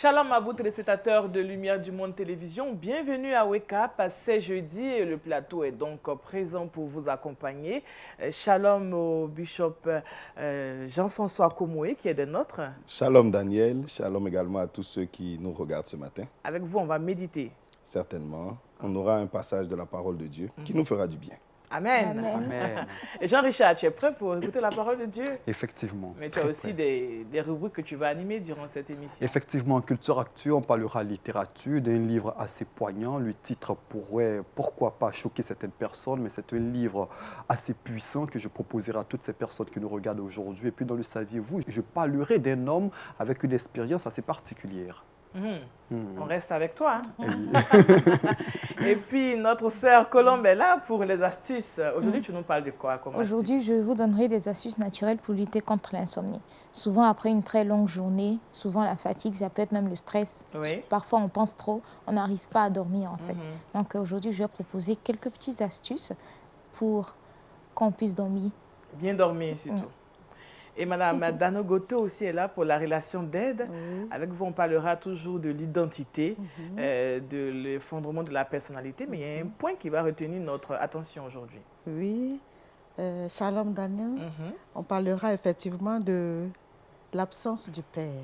Shalom à vous téléspectateurs de Lumière du Monde Télévision, bienvenue à Wake Up, c'est jeudi et le plateau est donc présent pour vous accompagner. Shalom au bishop Jean-François Komoué qui est des nôtres. Shalom Daniel, shalom également à tous ceux qui nous regardent ce matin. Avec vous on va méditer. Certainement, on aura un passage de la parole de Dieu qui nous fera du bien. Amen. Amen. Amen. Et Jean-Richard, tu es prêt pour écouter la parole de Dieu? Effectivement. Mais tu as aussi des rubriques que tu vas animer durant cette émission. Effectivement, en Culture Actu, on parlera littérature d'un livre assez poignant. Le titre pourrait, pourquoi pas, choquer certaines personnes, mais c'est un livre assez puissant que je proposerai à toutes ces personnes qui nous regardent aujourd'hui. Et puis, dans le saviez-vous, je parlerai d'un homme avec une expérience assez particulière. On reste avec toi. Et puis, notre sœur Colombe est là pour les astuces. Aujourd'hui, tu nous parles de quoi comme Aujourd'hui, astuce? je vous donnerai des astuces naturelles pour lutter contre l'insomnie. Souvent, après une très longue journée, souvent la fatigue, ça peut être même le stress. Oui. Parfois, on pense trop, on n'arrive pas à dormir en fait. Donc aujourd'hui, je vais proposer quelques petites astuces pour qu'on puisse dormir. Bien dormir surtout. Et Madame Dano Goto aussi est là pour la relation d'aide. Oui. Avec vous, on parlera toujours de l'identité, de l'effondrement de la personnalité. Mais il y a un point qui va retenir notre attention aujourd'hui. Oui, Shalom Daniel, on parlera effectivement de l'absence du père.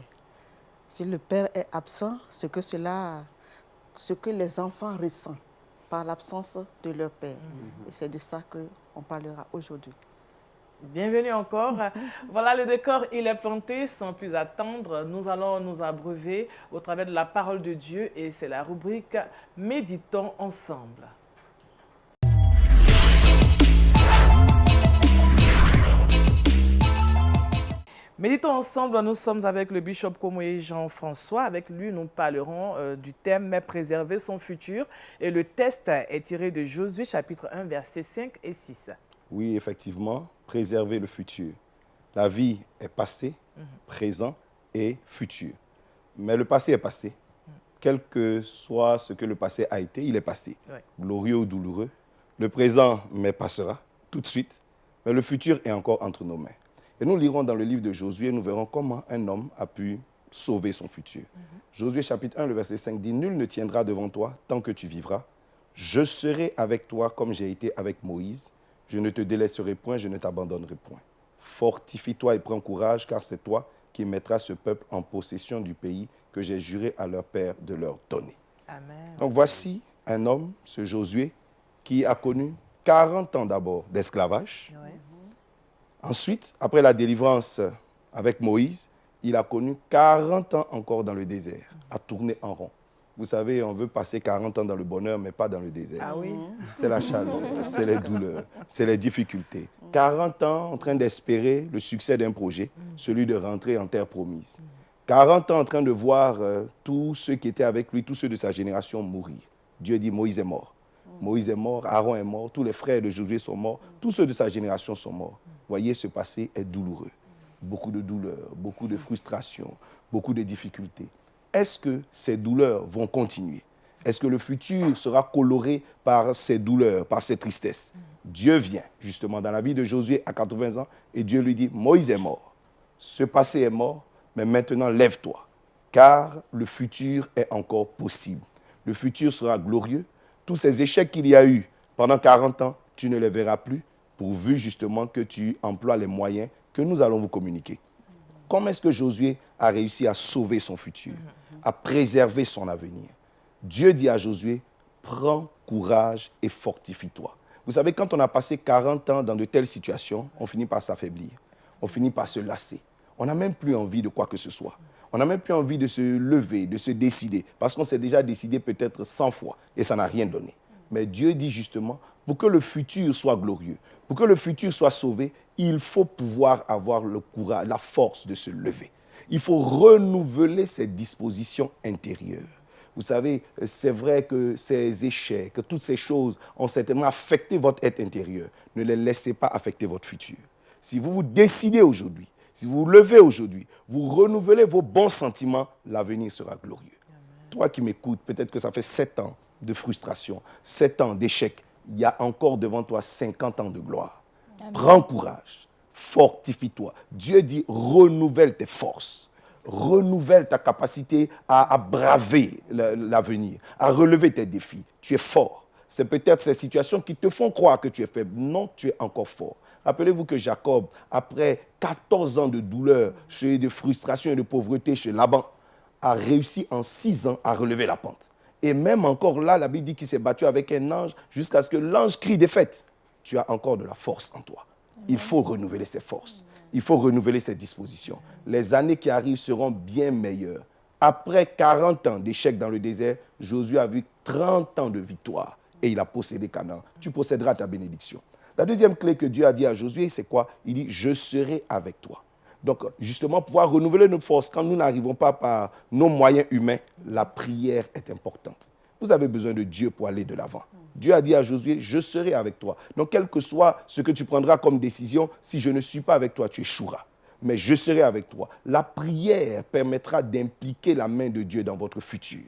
Si le père est absent, ce que les enfants ressentent par l'absence de leur père. Et c'est de ça qu'on parlera aujourd'hui. Bienvenue encore. Voilà, le décor, il est planté. Sans plus attendre, nous allons nous abreuver au travers de la parole de Dieu et c'est la rubrique « Méditons ensemble ». Méditons ensemble, nous sommes avec le bishop Komoué Jean-François. Avec lui, nous parlerons du thème « Mais préserver son futur ». Et le texte est tiré de Josué chapitre 1, versets 5 et 6. Oui, effectivement, préserver le futur. La vie est passé, présent et futur. Mais le passé est passé. Quel que soit ce que le passé a été, il est passé. Ouais. Glorieux ou douloureux. Le présent, mais passera tout de suite. Mais le futur est encore entre nos mains. Et nous lirons dans le livre de Josué, nous verrons comment un homme a pu sauver son futur. Josué chapitre 1, le verset 5 dit « Nul ne tiendra devant toi tant que tu vivras. Je serai avec toi comme j'ai été avec Moïse. Je ne te délaisserai point, je ne t'abandonnerai point. Fortifie-toi et prends courage, car c'est toi qui mettras ce peuple en possession du pays que j'ai juré à leur père de leur donner. » Amen. Donc voici un homme, ce Josué, qui a connu 40 ans d'abord d'esclavage. Ouais. Ensuite, après la délivrance avec Moïse, il a connu 40 ans encore dans le désert, à tourner en rond. Vous savez, on veut passer 40 ans dans le bonheur, mais pas dans le désert. Ah oui? C'est la chaleur, c'est les douleurs, c'est les difficultés. 40 ans en train d'espérer le succès d'un projet, celui de rentrer en terre promise. 40 ans en train de voir tous ceux qui étaient avec lui, tous ceux de sa génération mourir. Dieu dit, Moïse est mort. Moïse est mort, Aaron est mort, tous les frères de Josué sont morts, tous ceux de sa génération sont morts. Voyez, ce passé est douloureux. Beaucoup de douleurs, beaucoup de frustration, beaucoup de difficultés. Est-ce que ces douleurs vont continuer? Est-ce que le futur sera coloré par ces douleurs, par ces tristesses? Dieu vient justement dans la vie de Josué à 80 ans et Dieu lui dit, Moïse est mort. Ce passé est mort, mais maintenant lève-toi, car le futur est encore possible. Le futur sera glorieux. Tous ces échecs qu'il y a eu pendant 40 ans, tu ne les verras plus, pourvu justement que tu emploies les moyens que nous allons vous communiquer. Comment est-ce que Josué a réussi à sauver son futur, à préserver son avenir? Dieu dit à Josué, prends courage et fortifie-toi. Vous savez, quand on a passé 40 ans dans de telles situations, on finit par s'affaiblir, on finit par se lasser. On n'a même plus envie de quoi que ce soit. On n'a même plus envie de se lever, de se décider, parce qu'on s'est déjà décidé peut-être 100 fois et ça n'a rien donné. Mais Dieu dit justement, pour que le futur soit glorieux, pour que le futur soit sauvé, il faut pouvoir avoir le courage, la force de se lever. Il faut renouveler ses dispositions intérieures. Vous savez, c'est vrai que ces échecs, que toutes ces choses ont certainement affecté votre être intérieur. Ne les laissez pas affecter votre futur. Si vous vous décidez aujourd'hui, si vous vous levez aujourd'hui, vous renouvelez vos bons sentiments, l'avenir sera glorieux. Amen. Toi qui m'écoutes, peut-être que ça fait 7 ans de frustration, 7 ans d'échec. Il y a encore devant toi 50 ans de gloire. Amen. Prends courage, fortifie-toi. Dieu dit, renouvelle tes forces. renouvelle ta capacité à braver l'avenir, à relever tes défis. Tu es fort. C'est peut-être ces situations qui te font croire que tu es faible. Non, tu es encore fort. Rappelez-vous que Jacob, après 14 ans de douleur, de frustration et de pauvreté chez Laban, a réussi en 6 ans à relever la pente. Et même encore là, la Bible dit qu'il s'est battu avec un ange jusqu'à ce que l'ange crie défaite. Tu as encore de la force en toi. Il faut renouveler ses forces. Il faut renouveler ses dispositions. Les années qui arrivent seront bien meilleures. Après 40 ans d'échec dans le désert, Josué a vu 30 ans de victoire et il a possédé Canaan. Tu posséderas ta bénédiction. La deuxième clé que Dieu a dit à Josué, c'est quoi? Il dit, je serai avec toi. Donc, justement, pouvoir renouveler nos forces, quand nous n'arrivons pas par nos moyens humains, la prière est importante. Vous avez besoin de Dieu pour aller de l'avant. Dieu a dit à Josué, je serai avec toi. Donc, quel que soit ce que tu prendras comme décision, si je ne suis pas avec toi, tu échoueras. Mais je serai avec toi. La prière permettra d'impliquer la main de Dieu dans votre futur.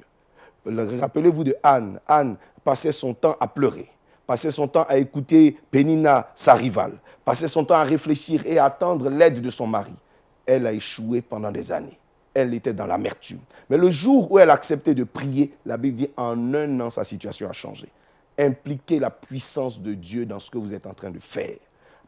Rappelez-vous de Anne. Anne passait son temps à pleurer, passait son temps à écouter Pénina, sa rivale, passait son temps à réfléchir et à attendre l'aide de son mari. Elle a échoué pendant des années. Elle était dans l'amertume. Mais le jour où elle a accepté de prier, la Bible dit en un an, sa situation a changé. Impliquez la puissance de Dieu dans ce que vous êtes en train de faire.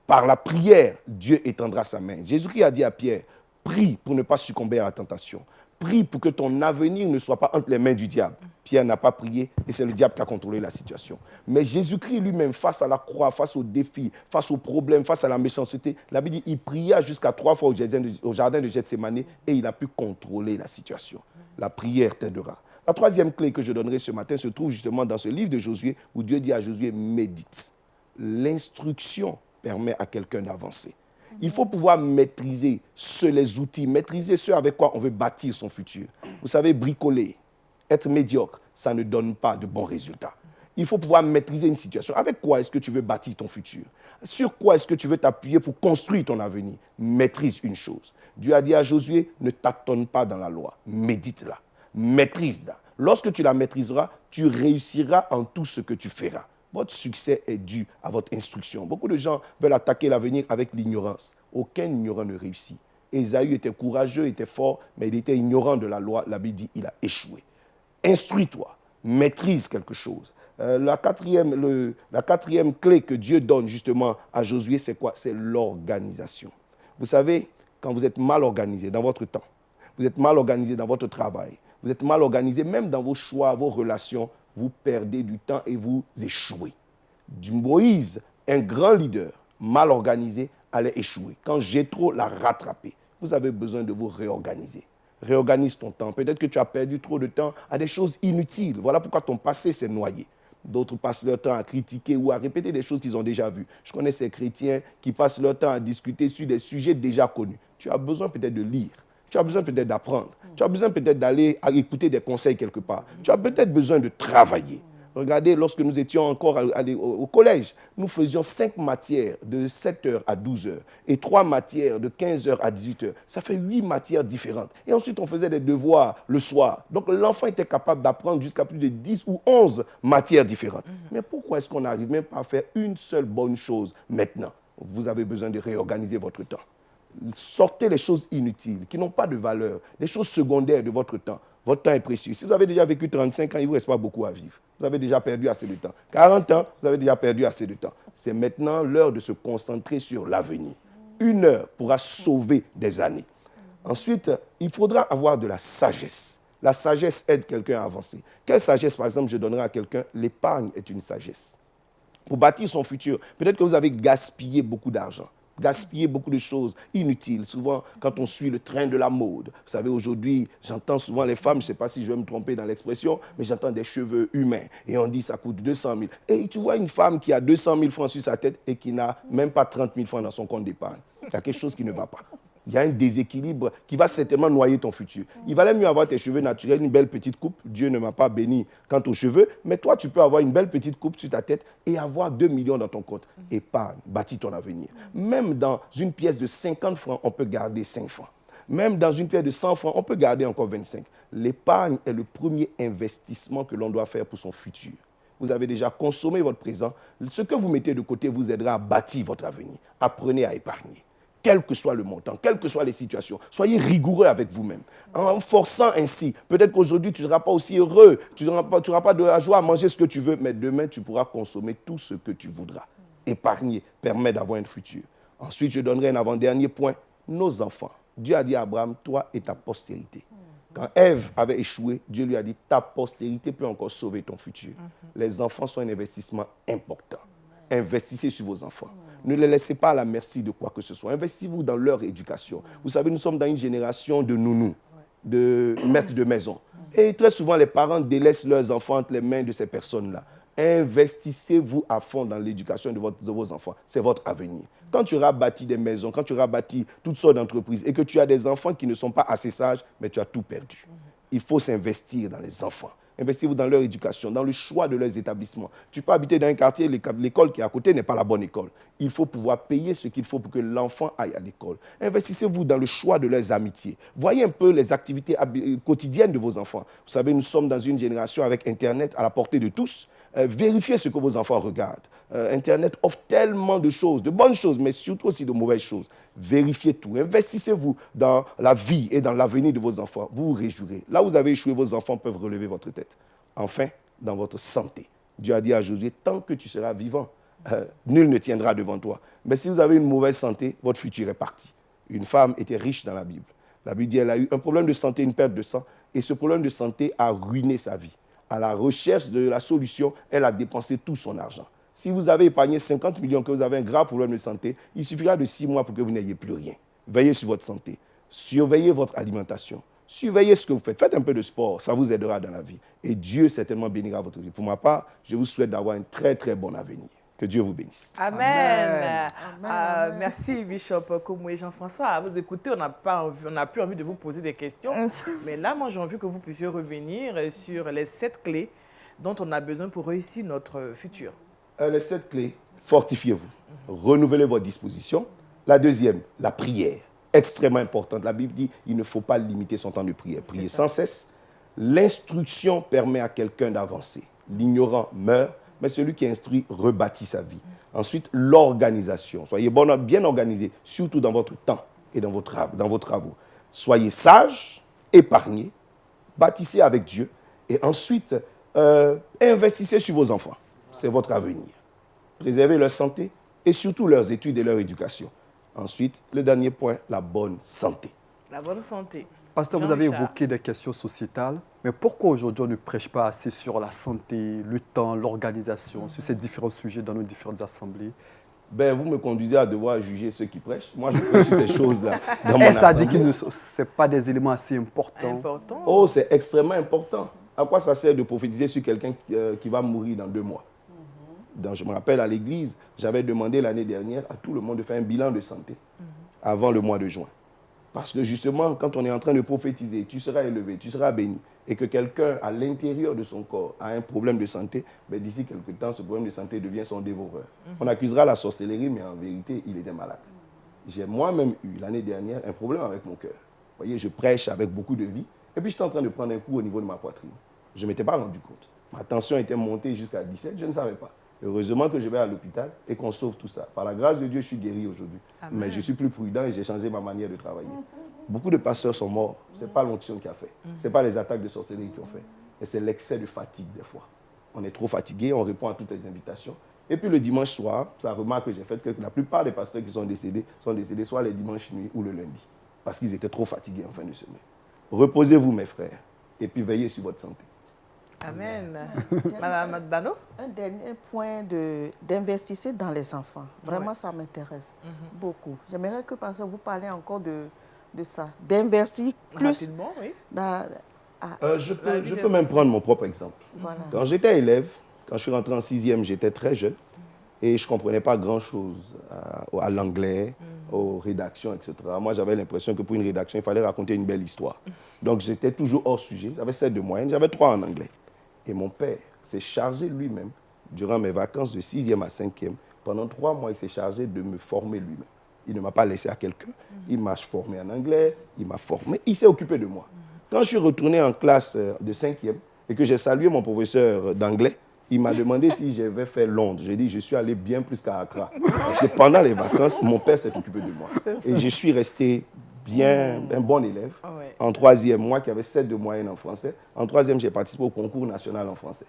Par la prière, Dieu étendra sa main. Jésus-Christ a dit à Pierre, prie pour ne pas succomber à la tentation. Prie pour que ton avenir ne soit pas entre les mains du diable. Pierre n'a pas prié et c'est le diable qui a contrôlé la situation. Mais Jésus-Christ lui-même, face à la croix, face aux défis, face aux problèmes, face à la méchanceté, la Bible dit il pria jusqu'à 3 fois au jardin de Gethsémani et il a pu contrôler la situation. La prière t'aidera. La troisième clé que je donnerai ce matin se trouve justement dans ce livre de Josué où Dieu dit à Josué, médite. L'instruction permet à quelqu'un d'avancer. Il faut pouvoir maîtriser les outils, maîtriser ce avec quoi on veut bâtir son futur. Vous savez, bricoler, être médiocre, ça ne donne pas de bons résultats. Il faut pouvoir maîtriser une situation. Avec quoi est-ce que tu veux bâtir ton futur? Sur quoi est-ce que tu veux t'appuyer pour construire ton avenir? Maîtrise une chose. Dieu a dit à Josué, ne tâtonne pas dans la loi, médite-la, maîtrise-la. Lorsque tu la maîtriseras, tu réussiras en tout ce que tu feras. Votre succès est dû à votre instruction. Beaucoup de gens veulent attaquer l'avenir avec l'ignorance. Aucun ignorant ne réussit. Ésaü était courageux, était fort, mais il était ignorant de la loi. La Bible dit qu'il a échoué. Instruis-toi, maîtrise quelque chose. La quatrième clé que Dieu donne justement à Josué, c'est quoi? C'est l'organisation. Vous savez, quand vous êtes mal organisé dans votre temps, vous êtes mal organisé dans votre travail, vous êtes mal organisé même dans vos choix, vos relations, vous perdez du temps et vous échouez. Moïse, un grand leader, mal organisé, allait échouer. Quand Jéthro l'a rattrapé, vous avez besoin de vous réorganiser. Réorganise ton temps. Peut-être que tu as perdu trop de temps à des choses inutiles. Voilà pourquoi ton passé s'est noyé. D'autres passent leur temps à critiquer ou à répéter des choses qu'ils ont déjà vues. Je connais ces chrétiens qui passent leur temps à discuter sur des sujets déjà connus. Tu as besoin peut-être de lire. Tu as besoin peut-être d'apprendre. Tu as besoin peut-être d'aller écouter des conseils quelque part. Tu as peut-être besoin de travailler. Regardez, lorsque nous étions encore au collège, nous faisions 5 matières de 7h à 12h et 3 matières de 15h à 18h. Ça fait 8 matières différentes. Et ensuite, on faisait des devoirs le soir. Donc, l'enfant était capable d'apprendre jusqu'à plus de 10 ou 11 matières différentes. Mais pourquoi est-ce qu'on n'arrive même pas à faire une seule bonne chose maintenant? Vous avez besoin de réorganiser votre temps. Sortez les choses inutiles, qui n'ont pas de valeur, les choses secondaires de votre temps. Votre temps est précieux. Si vous avez déjà vécu 35 ans, il ne vous reste pas beaucoup à vivre. Vous avez déjà perdu assez de temps. 40 ans, vous avez déjà perdu assez de temps. C'est maintenant l'heure de se concentrer sur l'avenir. 1 heure pourra sauver des années. Ensuite, il faudra avoir de la sagesse. La sagesse aide quelqu'un à avancer. Quelle sagesse, par exemple, je donnerai à quelqu'un? L'épargne est une sagesse. Pour bâtir son futur, peut-être que vous avez gaspillé beaucoup d'argent. Gaspiller beaucoup de choses inutiles. Souvent, quand on suit le train de la mode, vous savez, aujourd'hui, j'entends souvent les femmes, je ne sais pas si je vais me tromper dans l'expression, mais j'entends des cheveux humains. Et on dit ça coûte 200 000. Et tu vois une femme qui a 200 000 francs sur sa tête et qui n'a même pas 30 000 francs dans son compte d'épargne. Il y a quelque chose qui ne va pas. Il y a un déséquilibre qui va certainement noyer ton futur. Il valait mieux avoir tes cheveux naturels, une belle petite coupe. Dieu ne m'a pas béni quant aux cheveux, mais toi, tu peux avoir une belle petite coupe sur ta tête et avoir 2 millions dans ton compte. Épargne, bâtis ton avenir. Même dans une pièce de 50 francs, on peut garder 5 francs. Même dans une pièce de 100 francs, on peut garder encore 25. L'épargne est le premier investissement que l'on doit faire pour son futur. Vous avez déjà consommé votre présent. Ce que vous mettez de côté vous aidera à bâtir votre avenir. Apprenez à épargner. quel que soit le montant, quelles que soient les situations. Soyez rigoureux avec vous-même. En forçant ainsi, peut-être qu'aujourd'hui, tu ne seras pas aussi heureux, tu n'auras pas de la joie à manger ce que tu veux, mais demain, tu pourras consommer tout ce que tu voudras. Épargner permet d'avoir un futur. Ensuite, je donnerai un avant-dernier point, nos enfants. Dieu a dit à Abraham, toi et ta postérité. Quand Ève avait échoué, Dieu lui a dit, ta postérité peut encore sauver ton futur. Les enfants sont un investissement important. Investissez sur vos enfants. Ne les laissez pas à la merci de quoi que ce soit. Investissez-vous dans leur éducation. Vous savez, nous sommes dans une génération de nounous, de maîtres de maison. Et très souvent, les parents délaissent leurs enfants entre les mains de ces personnes-là. Investissez-vous à fond dans l'éducation de vos enfants. C'est votre avenir. Quand tu auras bâti des maisons, quand tu auras bâti toutes sortes d'entreprises et que tu as des enfants qui ne sont pas assez sages, mais tu as tout perdu. Il faut s'investir dans les enfants. Investissez-vous dans leur éducation, dans le choix de leurs établissements. Tu peux habiter dans un quartier, l'école qui est à côté n'est pas la bonne école. Il faut pouvoir payer ce qu'il faut pour que l'enfant aille à l'école. Investissez-vous dans le choix de leurs amitiés. Voyez un peu les activités quotidiennes de vos enfants. Vous savez, nous sommes dans une génération avec Internet à la portée de tous. Vérifiez ce que vos enfants regardent. Internet offre tellement de choses, de bonnes choses, mais surtout aussi de mauvaises choses. Vérifiez tout. Investissez-vous dans la vie et dans l'avenir de vos enfants. Vous vous réjouirez. Là où vous avez échoué, vos enfants peuvent relever votre tête. Enfin, dans votre santé. Dieu a dit à Josué, tant que tu seras vivant, nul ne tiendra devant toi. Mais si vous avez une mauvaise santé, votre futur est parti. Une femme était riche dans la Bible. La Bible dit qu'elle a eu un problème de santé, une perte de sang, et ce problème de santé a ruiné sa vie. À la recherche de la solution, elle a dépensé tout son argent. Si vous avez épargné 50 millions, que vous avez un grave problème de santé, il suffira de 6 mois pour que vous n'ayez plus rien. Veillez sur votre santé. Surveillez votre alimentation. Surveillez ce que vous faites. Faites un peu de sport, ça vous aidera dans la vie. Et Dieu certainement bénira votre vie. Pour ma part, je vous souhaite d'avoir un très très bon avenir. Que Dieu vous bénisse. Amen. Amen. Merci, Bishop Komou et Jean-François. À vous écouter, on n'a plus envie de vous poser des questions. Mais là, moi, j'ai envie que vous puissiez revenir sur les 7 clés dont on a besoin pour réussir notre futur. Les 7 clés, fortifiez-vous. Renouvelez vos dispositions. La deuxième, la prière. Extrêmement importante. La Bible dit qu'il ne faut pas limiter son temps de prière. Priez sans cesse. L'instruction permet à quelqu'un d'avancer. L'ignorant meurt, mais celui qui instruit rebâtit sa vie. Ensuite, l'organisation. Soyez bien organisé, surtout dans votre temps et dans vos travaux. Soyez sage, épargnez, bâtissez avec Dieu. Et ensuite, investissez sur vos enfants. C'est votre avenir. Préservez leur santé et surtout leurs études et leur éducation. Ensuite, le dernier point, la bonne santé. La bonne santé. Pasteur, vous avez évoqué des questions sociétales, mais pourquoi aujourd'hui on ne prêche pas assez sur la santé, le temps, l'organisation, sur ces différents sujets dans nos différentes assemblées? Ben, vous me conduisez à devoir juger ceux qui prêchent. Moi, je prêche sur ces choses-là dans mon Ça dit assemblée. que ce n'est pas des éléments assez importants. Oh, c'est extrêmement important. À quoi ça sert de prophétiser sur quelqu'un qui va mourir dans 2 mois? Je me rappelle à l'église, j'avais demandé l'année dernière à tout le monde de faire un bilan de santé avant le mois de juin. Parce que justement, quand on est en train de prophétiser, tu seras élevé, tu seras béni, et que quelqu'un à l'intérieur de son corps a un problème de santé, ben d'ici quelque temps, ce problème de santé devient son dévoreur. On accusera la sorcellerie, mais en vérité, il était malade. J'ai moi-même eu l'année dernière un problème avec mon cœur. Vous voyez, je prêche avec beaucoup de vie, et puis j'étais en train de prendre un coup au niveau de ma poitrine. Je ne m'étais pas rendu compte. Ma tension était montée jusqu'à 17, je ne savais pas. Heureusement que je vais à l'hôpital et qu'on sauve tout ça. Par la grâce de Dieu, je suis guéri aujourd'hui. Mais je suis plus prudent et j'ai changé ma manière de travailler. Beaucoup de pasteurs sont morts. Ce n'est pas l'onction qui a fait. Ce n'est pas les attaques de sorcellerie qui ont fait. Mais c'est l'excès de fatigue des fois. On est trop fatigué, on répond à toutes les invitations. Et puis le dimanche soir, c'est la remarque que j'ai faite, que la plupart des pasteurs qui sont décédés soit les dimanches nuit ou le lundi. Parce qu'ils étaient trop fatigués en fin de semaine. Reposez-vous mes frères. Et puis veillez sur votre santé. Amen. Madame Dano? Un dernier point d'investir dans les enfants. Vraiment, ça m'intéresse beaucoup. J'aimerais que parce que vous parlez encore de ça. D'investir plus. Rapidement, oui. Je peux même prendre mon propre exemple. Voilà. Quand j'étais élève, quand je suis rentré en 6e, j'étais très jeune et je ne comprenais pas grand-chose à l'anglais, aux rédactions, etc. Moi, j'avais l'impression que pour une rédaction, il fallait raconter une belle histoire. Donc, j'étais toujours hors sujet. J'avais 7 de moyenne, j'avais 3 en anglais. Et mon père s'est chargé lui-même, durant mes vacances de 6e à 5e, pendant 3 mois, il s'est chargé de me former lui-même. Il ne m'a pas laissé à quelqu'un. Il m'a formé en anglais, il m'a formé, il s'est occupé de moi. Quand je suis retourné en classe de 5e et que j'ai salué mon professeur d'anglais, Il m'a demandé si j'avais fait Londres. J'ai dit, je suis allé bien plus qu'à Accra. Parce que pendant les vacances, mon père s'est occupé de moi. Et je suis resté bien, un bon élève. Ouais. En troisième, moi qui avais 7 de moyenne en français, en troisième, j'ai participé au concours national en français.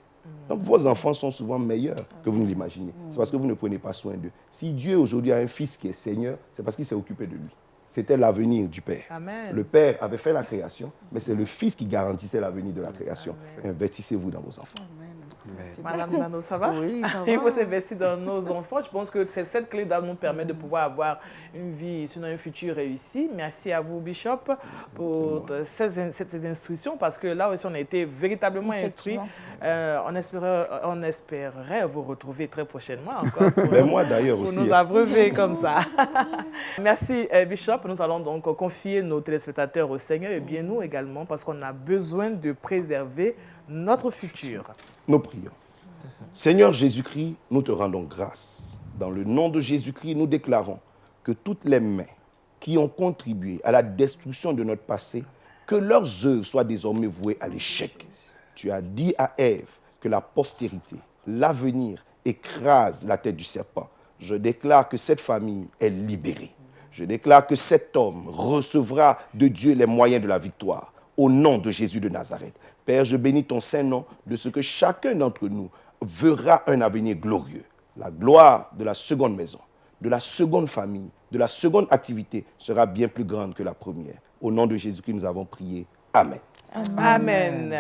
Donc vos enfants sont souvent meilleurs que vous ne l'imaginez. C'est parce que vous ne prenez pas soin d'eux. Si Dieu aujourd'hui a un fils qui est Seigneur, c'est parce qu'il s'est occupé de lui. C'était l'avenir du Père. Amen. Le Père avait fait la création, mais c'est le Fils qui garantissait l'avenir de la création. Investissez-vous dans vos enfants. Madame Nano, ça va? Oui, ça va. Il faut s'investir dans nos enfants. Je pense que c'est cette clé nous permet de pouvoir avoir une vie, sinon un futur réussi. Merci à vous, Bishop, pour ces instructions, parce que là aussi, on a été véritablement instruits. On espérait vous retrouver très prochainement encore Mais moi, d'ailleurs, pour aussi. nous abreuver comme ça. Merci, Bishop. Nous allons donc confier nos téléspectateurs au Seigneur et bien nous également, parce qu'on a besoin de préserver notre futur. Nous prions. Seigneur Jésus-Christ, nous te rendons grâce. Dans le nom de Jésus-Christ, nous déclarons que toutes les mains qui ont contribué à la destruction de notre passé, que leurs œuvres soient désormais vouées à l'échec. Tu as dit à Ève que la postérité, l'avenir, écrase la tête du serpent. Je déclare que cette famille est libérée. Je déclare que cet homme recevra de Dieu les moyens de la victoire. Au nom de Jésus de Nazareth. Père, je bénis ton saint nom de ce que chacun d'entre nous verra un avenir glorieux. La gloire de la seconde maison, de la seconde famille, de la seconde activité sera bien plus grande que la première. Au nom de Jésus-Christ, nous avons prié. Amen. Amen.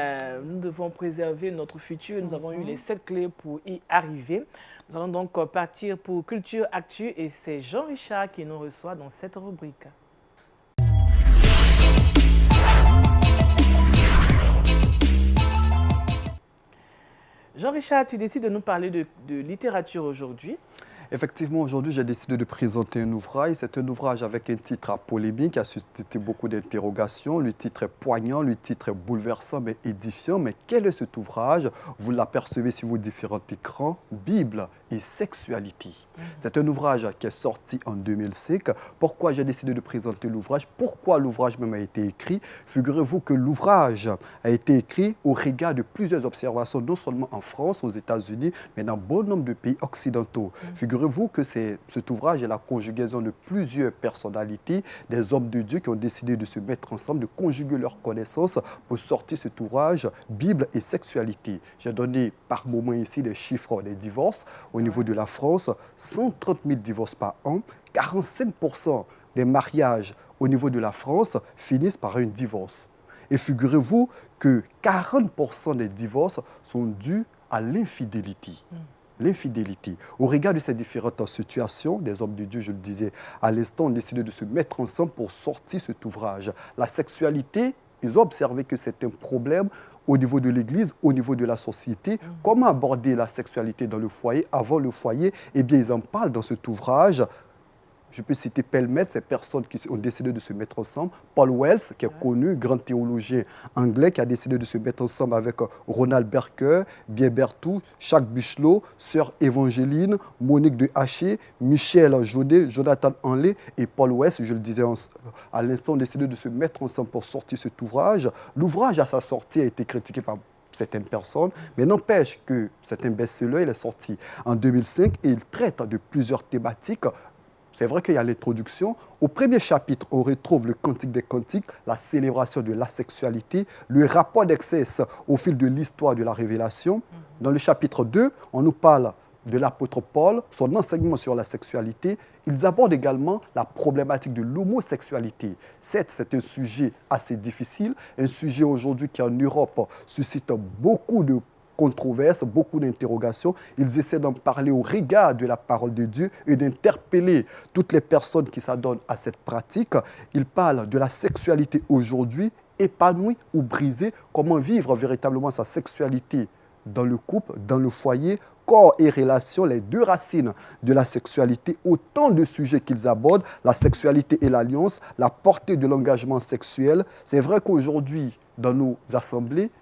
Nous devons préserver notre futur. Nous avons eu les 7 clés pour y arriver. Nous allons donc partir pour Culture Actu et c'est Jean-Richard qui nous reçoit dans cette rubrique. Jean-Richard, tu décides de nous parler de littérature aujourd'hui. Effectivement, aujourd'hui, j'ai décidé de présenter un ouvrage. C'est un ouvrage avec un titre à polémique qui a suscité beaucoup d'interrogations. Le titre est poignant, le titre est bouleversant, mais édifiant. Mais quel est cet ouvrage? Vous l'apercevez sur vos différents écrans. Bible et sexualité. C'est un ouvrage qui est sorti en 2005. Pourquoi j'ai décidé de présenter l'ouvrage? Pourquoi l'ouvrage même a été écrit? Figurez-vous que l'ouvrage a été écrit au regard de plusieurs observations, non seulement en France, aux États-Unis, mais dans bon nombre de pays occidentaux. Figurez-vous que cet ouvrage est la conjugaison de plusieurs personnalités, des hommes de Dieu qui ont décidé de se mettre ensemble, de conjuguer leurs connaissances pour sortir cet ouvrage Bible et sexualité. J'ai donné par moment ici des chiffres des divorces. Au niveau de la France, 130 000 divorces par an, 45% des mariages au niveau de la France finissent par un divorce. Et figurez-vous que 40% des divorces sont dus à l'infidélité. L'infidélité. Au regard de ces différentes situations, des hommes de Dieu, je le disais à l'instant, ont décidé de se mettre ensemble pour sortir cet ouvrage. La sexualité, ils ont observé que c'est un problème au niveau de l'Église, au niveau de la société. Comment aborder la sexualité dans le foyer, avant le foyer? Eh bien, ils en parlent dans cet ouvrage. Je peux citer pêle-mêle ces personnes qui ont décidé de se mettre ensemble. Paul Wells, qui est connu, grand théologien anglais, qui a décidé de se mettre ensemble avec Ronald Berker, Bien Bertou, Jacques Bichelot, Sœur Évangéline, Monique de Haché, Michel Jaudet, Jonathan Hanley et Paul Wells, je le disais à l'instant, ont décidé de se mettre ensemble pour sortir cet ouvrage. L'ouvrage, à sa sortie, a été critiqué par certaines personnes, mais n'empêche que c'est un best-seller, il est sorti en 2005 et il traite de plusieurs thématiques. C'est vrai qu'il y a l'introduction. Au premier chapitre, on retrouve le Cantique des Cantiques, la célébration de la sexualité, le rapport d'excès au fil de l'histoire de la révélation. Dans le chapitre 2, on nous parle de l'apôtre Paul, son enseignement sur la sexualité. Ils abordent également la problématique de l'homosexualité. Certes, c'est un sujet assez difficile, un sujet aujourd'hui qui en Europe suscite beaucoup de controverses, beaucoup d'interrogations. Ils essaient d'en parler au regard de la parole de Dieu et d'interpeller toutes les personnes qui s'adonnent à cette pratique. Ils parlent de la sexualité aujourd'hui, épanouie ou brisée, comment vivre véritablement sa sexualité dans le couple, dans le foyer, corps et relation, les deux racines de la sexualité, autant de sujets qu'ils abordent, la sexualité et l'alliance, la portée de l'engagement sexuel. C'est vrai qu'aujourd'hui, dans nos assemblées,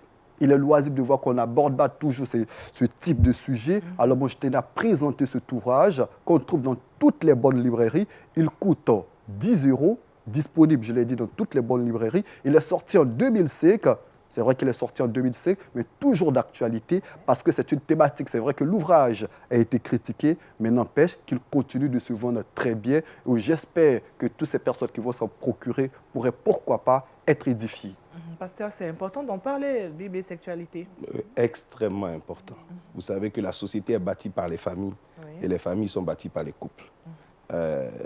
il est loisible de voir qu'on n'aborde pas toujours ce type de sujet. Alors moi, je tenais à présenter cet ouvrage qu'on trouve dans toutes les bonnes librairies. Il coûte 10 €, disponible, je l'ai dit, dans toutes les bonnes librairies. Il est sorti en 2005. C'est vrai qu'il est sorti en 2005, mais toujours d'actualité parce que c'est une thématique. C'est vrai que l'ouvrage a été critiqué, mais n'empêche qu'il continue de se vendre très bien. Et j'espère que toutes ces personnes qui vont s'en procurer pourraient, pourquoi pas, être édifiées. Pasteur, c'est important d'en parler, Bible et sexualité. Extrêmement important. Vous savez que la société est bâtie par les familles et les familles sont bâties par les couples.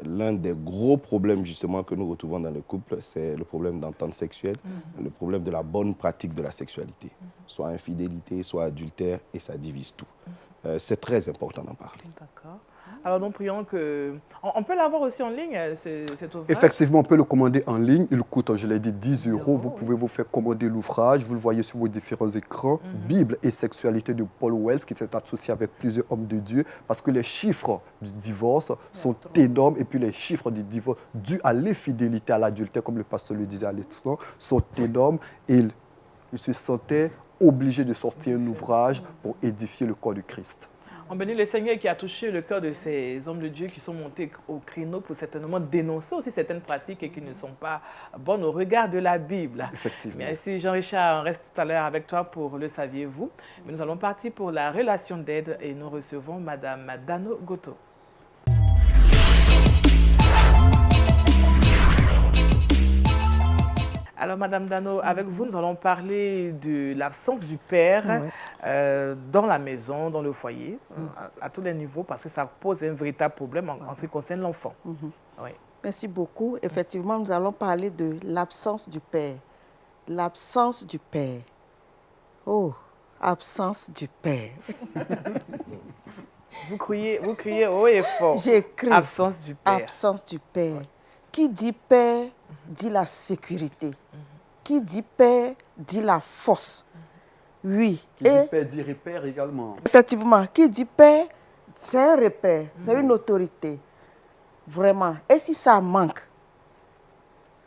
L'un des gros problèmes justement que nous retrouvons dans les couples, c'est le problème d'entente sexuelle, le problème de la bonne pratique de la sexualité, soit infidélité, soit adultère, et ça divise tout. C'est très important d'en parler. D'accord. Alors nous prions que... On peut l'avoir aussi en ligne, cet ouvrage? Effectivement, on peut le commander en ligne. Il coûte, je l'ai dit, 10 €. Vous pouvez vous faire commander l'ouvrage. Vous le voyez sur vos différents écrans. Bible et sexualité de Paul Wells, qui s'est associé avec plusieurs hommes de Dieu, parce que les chiffres du divorce sont énormes. Et puis les chiffres du divorce dus à l'infidélité, à l'adultère, comme le pasteur le disait à l'instant, sont énormes. Et il se sentait obligé de sortir un ouvrage pour édifier le corps de Christ. On bénit le Seigneur qui a touché le cœur de ces hommes de Dieu qui sont montés au créneau pour certainement dénoncer aussi certaines pratiques et qui ne sont pas bonnes au regard de la Bible. Effectivement. Merci Jean-Richard, on reste tout à l'heure avec toi pour Le Saviez-vous. Mais nous allons partir pour la relation d'aide et nous recevons Madame Dano Goto. Alors, Madame Dano, avec vous, nous allons parler de l'absence du père dans la maison, dans le foyer, à tous les niveaux, parce que ça pose un véritable problème en ce qui concerne l'enfant. Oui. Merci beaucoup. Effectivement, nous allons parler de l'absence du père. L'absence du père. Oh, absence du père. Vous criez haut et fort. J'écris absence du père. Absence du père. Qui dit père dit la sécurité. Qui dit père dit la force. Oui. Qui dit père dit repère également. Effectivement, qui dit père, c'est un repère, c'est une autorité. Vraiment. Et si ça manque,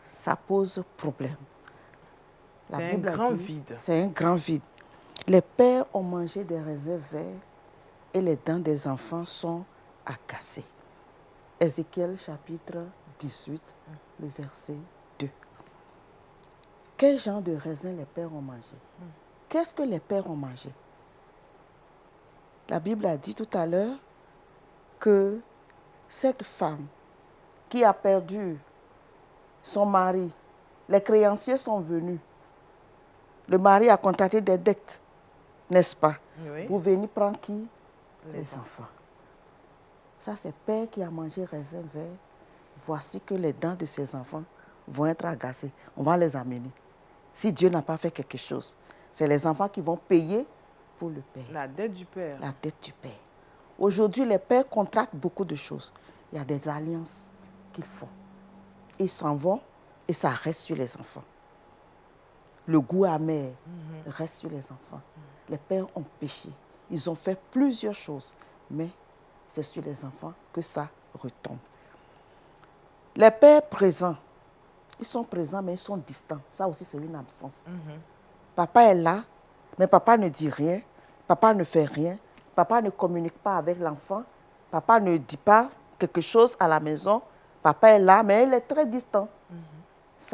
ça pose problème. C'est un grand vide. C'est un grand vide. Les pères ont mangé des raisins verts et les dents des enfants sont à casser. Ézéchiel chapitre 18, le verset 2. Quel genre de raisins les pères ont mangé? Qu'est-ce que les pères ont mangé? La Bible a dit tout à l'heure que cette femme qui a perdu son mari, les créanciers sont venus. Le mari a contracté des dettes, n'est-ce pas? Oui. Pour venir prendre qui? Les enfants. Ça, c'est père qui a mangé raisin vert. Voici que les dents de ses enfants vont être agacées. On va les amener. Si Dieu n'a pas fait quelque chose, c'est les enfants qui vont payer pour le père. La dette du père. La dette du père. Aujourd'hui, les pères contractent beaucoup de choses. Il y a des alliances qu'ils font. Ils s'en vont et ça reste sur les enfants. Le goût amer reste sur les enfants. Les pères ont péché. Ils ont fait plusieurs choses, mais c'est sur les enfants que ça retombe. Les pères présents, ils sont présents, mais ils sont distants. Ça aussi, c'est une absence. Papa est là, mais papa ne dit rien. Papa ne fait rien. Papa ne communique pas avec l'enfant. Papa ne dit pas quelque chose à la maison. Papa est là, mais il est très distant.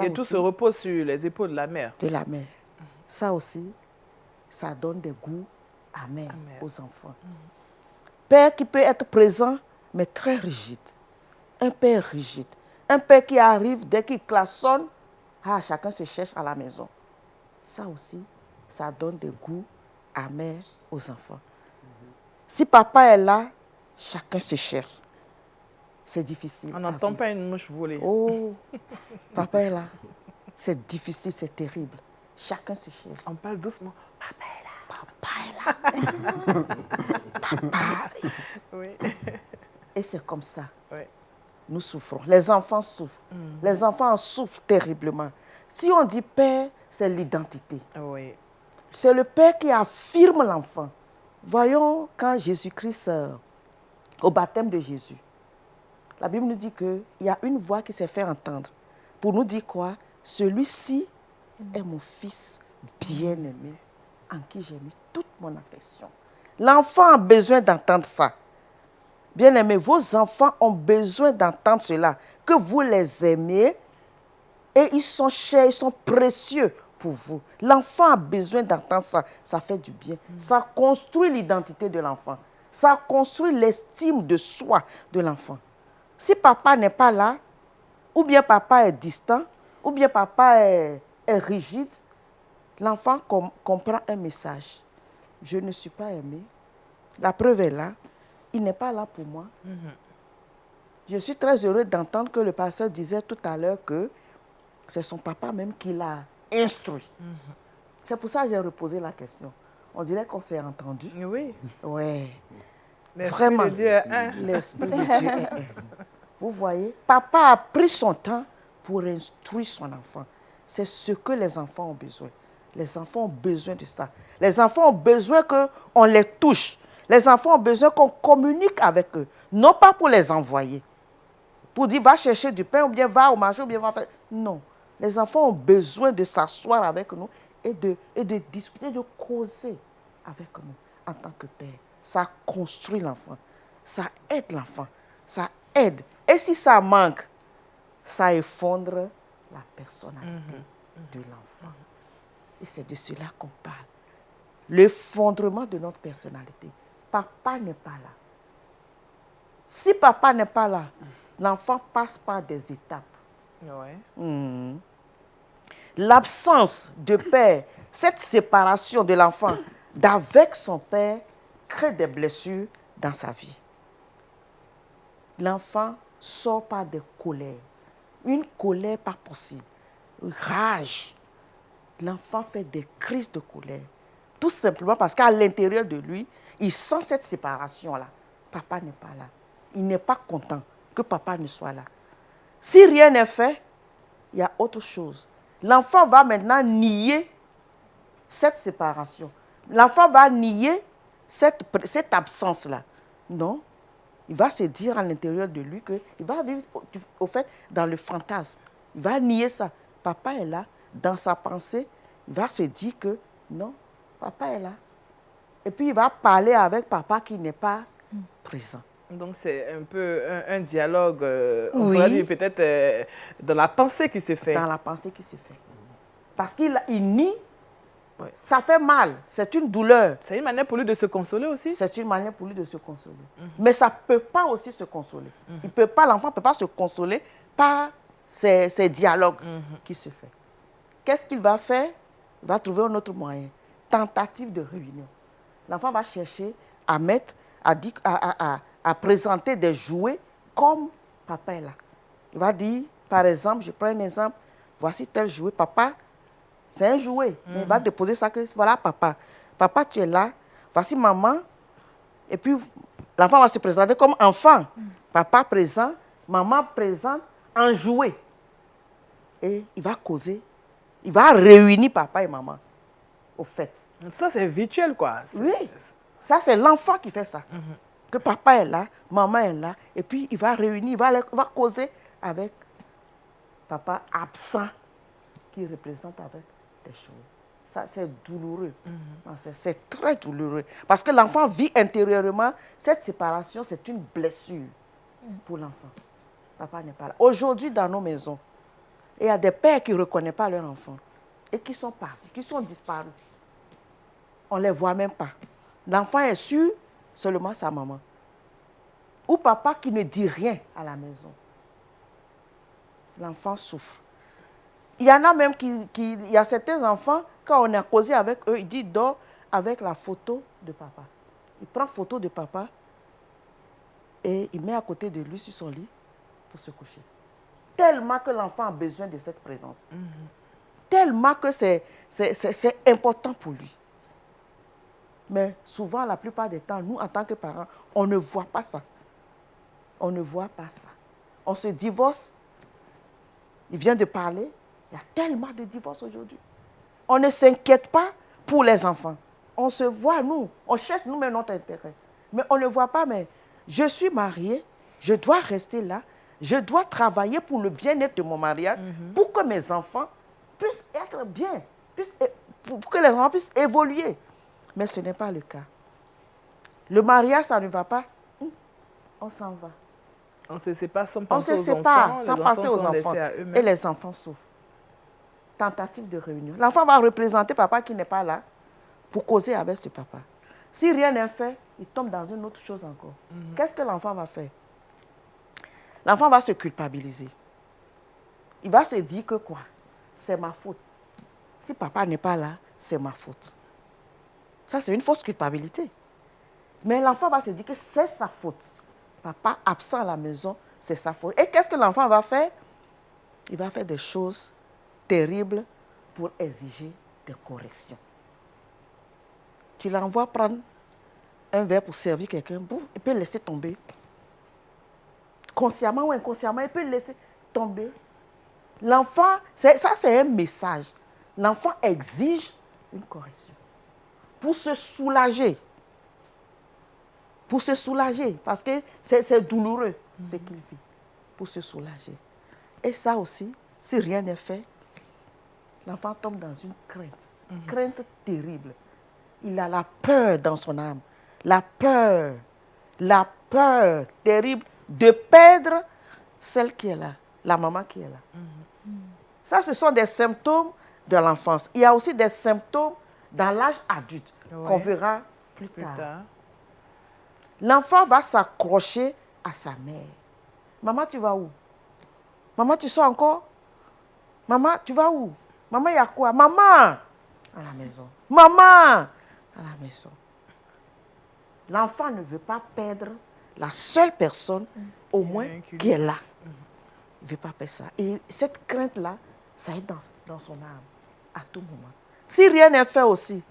Et tout se repose sur les épaules de la mère. De la mère. Ça aussi, ça donne des goûts amers aux enfants. Père qui peut être présent, mais très rigide. Un père rigide. Un père qui arrive, dès qu'il klaxonne, chacun se cherche à la maison. Ça aussi, ça donne des goûts amers aux enfants. Si papa est là, chacun se cherche. C'est difficile. On n'entend pas une mouche voler. Oh, papa est là. C'est difficile, c'est terrible. Chacun se cherche. On parle doucement. Papa est là. Papa est là. Papa arrive. Oui. Et c'est comme ça. Oui. Nous souffrons. Les enfants souffrent. Les enfants en souffrent terriblement. Si on dit père, c'est l'identité. Oui. C'est le père qui affirme l'enfant. Voyons quand Jésus-Christ, au baptême de Jésus, la Bible nous dit qu'il y a une voix qui s'est fait entendre. Pour nous dire quoi? Celui-ci est mon fils bien-aimé, en qui j'ai mis toute mon affection. L'enfant a besoin d'entendre ça. Bien-aimés, vos enfants ont besoin d'entendre cela, que vous les aimez et ils sont chers, ils sont précieux pour vous. L'enfant a besoin d'entendre ça. Ça fait du bien. Ça construit l'identité de l'enfant. Ça construit l'estime de soi de l'enfant. Si papa n'est pas là, ou bien papa est distant, ou bien papa est rigide, l'enfant comprend un message. Je ne suis pas aimé. La preuve est là. Il n'est pas là pour moi. Je suis très heureux d'entendre que le pasteur disait tout à l'heure que c'est son papa même qui l'a instruit. C'est pour ça que j'ai reposé la question. On dirait qu'on s'est entendu. Oui. Oui. L'Esprit de Dieu est un. L'Esprit de Dieu est un. Vous voyez, papa a pris son temps pour instruire son enfant. C'est ce que les enfants ont besoin. Les enfants ont besoin de ça. Les enfants ont besoin qu'on les touche. Les enfants ont besoin qu'on communique avec eux. Non pas pour les envoyer. Pour dire, va chercher du pain, ou bien va au marché, ou bien va faire... Non. Les enfants ont besoin de s'asseoir avec nous et de discuter, de causer avec nous en tant que père. Ça construit l'enfant. Ça aide l'enfant. Ça aide. Et si ça manque, ça effondre la personnalité de l'enfant. Et c'est de cela qu'on parle. L'effondrement de notre personnalité. Papa n'est pas là. Si papa n'est pas là, l'enfant passe par des étapes. Ouais. L'absence de père, cette séparation de l'enfant d'avec son père crée des blessures dans sa vie. L'enfant sort par des colères. Une colère pas possible. Une rage. L'enfant fait des crises de colère. Tout simplement parce qu'à l'intérieur de lui, il sent cette séparation-là. Papa n'est pas là. Il n'est pas content que papa ne soit là. Si rien n'est fait, il y a autre chose. L'enfant va maintenant nier cette séparation. L'enfant va nier cette absence-là. Non. Il va se dire à l'intérieur de lui qu'il va vivre, au fait, dans le fantasme. Il va nier ça. Papa est là. Dans sa pensée, il va se dire que non, papa est là. Et puis, il va parler avec papa qui n'est pas présent. Donc, c'est un peu un dialogue, on Oui. pourrait dire peut-être dans la pensée qui se fait. Dans la pensée qui se fait. Parce qu'il nie, ça fait mal, c'est une douleur. C'est une manière pour lui de se consoler aussi. C'est une manière pour lui de se consoler. Mais ça ne peut pas aussi se consoler. Il peut pas, l'enfant ne peut pas se consoler par ces dialogues qui se font. Qu'est-ce qu'il va faire? Il va trouver un autre moyen. Tentative de réunion. L'enfant va chercher à mettre, à présenter des jouets comme papa est là. Il va dire, par exemple, je prends un exemple, voici tel jouet, papa, c'est un jouet. Mais il va déposer ça que, voilà papa. Papa, tu es là, voici maman. Et puis, l'enfant va se présenter comme enfant. Papa présent, maman présente, en jouet. Et il va causer. Il va réunir papa et maman, au fait. Donc ça, c'est virtuel, quoi. Oui, ça, c'est l'enfant qui fait ça. Que papa est là, maman est là, et puis il va réunir, il va causer avec papa absent, qui représente avec des choses. Ça, c'est douloureux. C'est très douloureux. Parce que l'enfant vit intérieurement, cette séparation, c'est une blessure pour l'enfant. Papa n'est pas là. Aujourd'hui, dans nos maisons, il y a des pères qui ne reconnaissent pas leurs enfants et qui sont partis, qui sont disparus. On ne les voit même pas. L'enfant est sur seulement sa maman. Ou papa qui ne dit rien à la maison. L'enfant souffre. Il y en a même il y a certains enfants, quand on a causé avec eux, ils disent dors avec la photo de papa. Il prend photo de papa et il met à côté de lui sur son lit pour se coucher. Tellement que l'enfant a besoin de cette présence. Tellement que c'est important pour lui. Mais souvent, la plupart des temps, nous, en tant que parents, on ne voit pas ça. On ne voit pas ça. On se divorce. Il vient de parler. Il y a tellement de divorces aujourd'hui. On ne s'inquiète pas pour les enfants. On se voit, nous. On cherche nous-mêmes notre intérêt. Mais on ne voit pas, mais je suis mariée, je dois rester là, je dois travailler pour le bien-être de mon mariage, pour que mes enfants puissent être bien, pour que les enfants puissent évoluer. Mais ce n'est pas le cas. Le mariage, ça ne va pas. On s'en va. On se sépare sans On penser se aux sépare enfants. sans penser aux enfants. Et les enfants souffrent. tentative de réunion. L'enfant va représenter papa qui n'est pas là pour causer avec ce papa. Si rien n'est fait, il tombe dans une autre chose encore. Qu'est-ce que l'enfant va faire? L'enfant va se culpabiliser. Il va se dire que quoi? C'est ma faute. Si papa n'est pas là, c'est ma faute. Ça, c'est une fausse culpabilité. Mais l'enfant va se dire que c'est sa faute. Papa absent à la maison, c'est sa faute. Et qu'est-ce que l'enfant va faire? Il va faire des choses terribles pour exiger des corrections. Tu l'envoies prendre un verre pour servir quelqu'un, il peut laisser tomber. Consciemment ou inconsciemment, il peut laisser tomber. L'enfant, ça c'est un message. L'enfant exige une correction. Pour se soulager. Pour se soulager, parce que c'est douloureux ce qu'il vit. Pour se soulager. Et ça aussi, si rien n'est fait, l'enfant tombe dans une crainte terrible. Il a la peur dans son âme. La peur terrible de perdre celle qui est là, la maman qui est là. Ça, ce sont des symptômes de l'enfance. Il y a aussi des symptômes dans l'âge adulte qu'on verra plus tard. L'enfant va s'accrocher à sa mère. Maman, tu vas où? Maman, tu sors encore? Maman, tu vas où? Maman, il y a quoi? Maman! À la maison. Maman! À la maison. L'enfant ne veut pas perdre la seule personne, au moins, qui est là. Il ne veut pas perdre ça. Et cette crainte-là, ça est dans son âme, à tout moment. Si rien n'est fait aussi,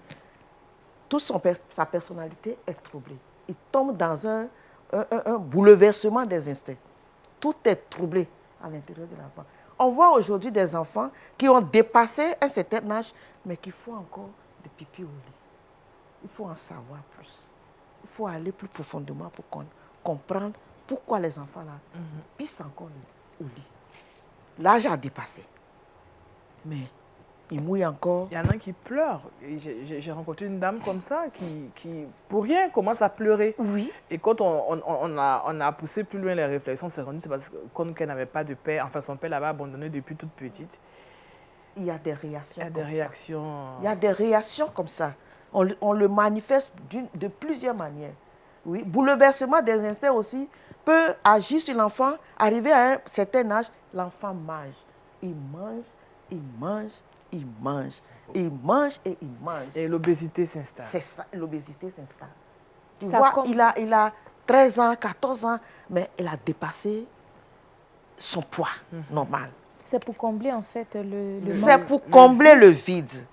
toute sa personnalité est troublée. Il tombe dans un bouleversement des instincts. Tout est troublé à l'intérieur de l'enfant. On voit aujourd'hui des enfants qui ont dépassé un certain âge, mais qui font encore des pipi au lit. Il faut en savoir plus. Il faut aller plus profondément pour comprendre pourquoi les enfants-là pissent encore au lit. L'âge a dépassé. Mais il mouille encore. Il y en a qui pleurent. J'ai rencontré une dame comme ça qui, pour rien, commence à pleurer. Oui. Et quand on a poussé plus loin les réflexions, c'est rendu, c'est parce qu'elle n'avait pas de père. Enfin, son père l'avait abandonnée depuis toute petite. Il y a des réactions. Il y a des réactions. Il y a des réactions comme ça. On le manifeste de plusieurs manières. Oui. Bouleversement des instincts aussi peut agir sur l'enfant. Arrivé à un certain âge, l'enfant mange. Il mange, il mange. Il mange, il mange et il mange. Et l'obésité s'installe. C'est ça, l'obésité s'installe. Tu vois, il a 13 ans, 14 ans, mais il a dépassé son poids normal. C'est pour combler en fait le C'est manque. pour combler le vide.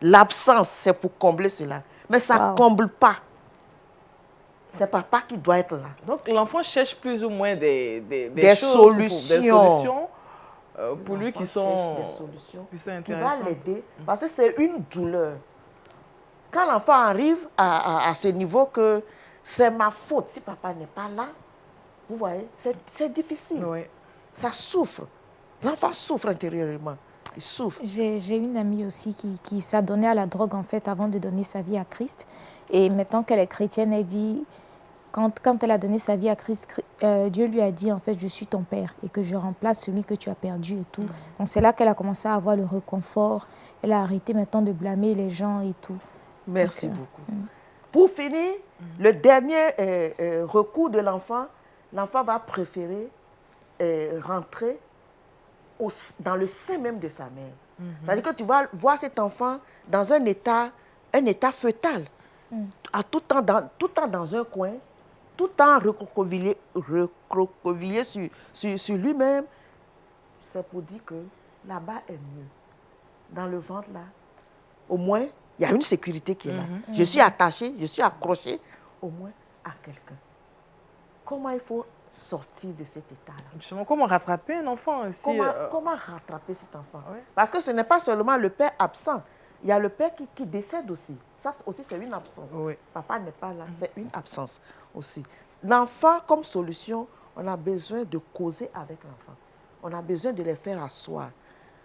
L'absence, c'est pour combler cela. Mais ça ne comble pas. C'est papa qui doit être là. Donc l'enfant cherche plus ou moins des solutions. Pour lui qui sont intéressantes. Qui va l'aider parce que c'est une douleur. Quand l'enfant arrive à ce niveau que c'est ma faute si papa n'est pas là, vous voyez, c'est difficile. Oui. Ça souffre. L'enfant souffre intérieurement. Il souffre. J'ai une amie aussi qui s'est donnée à la drogue en fait avant de donner sa vie à Christ. Et maintenant qu'elle est chrétienne, elle dit... Quand elle a donné sa vie à Christ, Dieu lui a dit, en fait, je suis ton père et que je remplace celui que tu as perdu et tout. Donc, c'est là qu'elle a commencé à avoir le réconfort. Elle a arrêté maintenant de blâmer les gens et tout. Merci beaucoup. Pour finir, le dernier recours de l'enfant va préférer rentrer dans le sein même de sa mère. C'est-à-dire que tu vas voir cet enfant dans un état fœtal, à tout temps dans un coin, tout le temps recroquevillé sur lui-même. C'est pour dire que là-bas est mieux. Dans le ventre, là, au moins, il y a une sécurité qui est là. Je suis attachée, je suis accrochée, au moins, à quelqu'un. Comment il faut sortir de cet état-là? Justement, comment rattraper un enfant aussi? Comment rattraper cet enfant? Parce que ce n'est pas seulement le père absent. Il y a le père qui décède aussi. Ça aussi, c'est une absence. Oui. Papa n'est pas là, c'est une absence aussi. L'enfant, comme solution, on a besoin de causer avec l'enfant. On a besoin de les faire asseoir.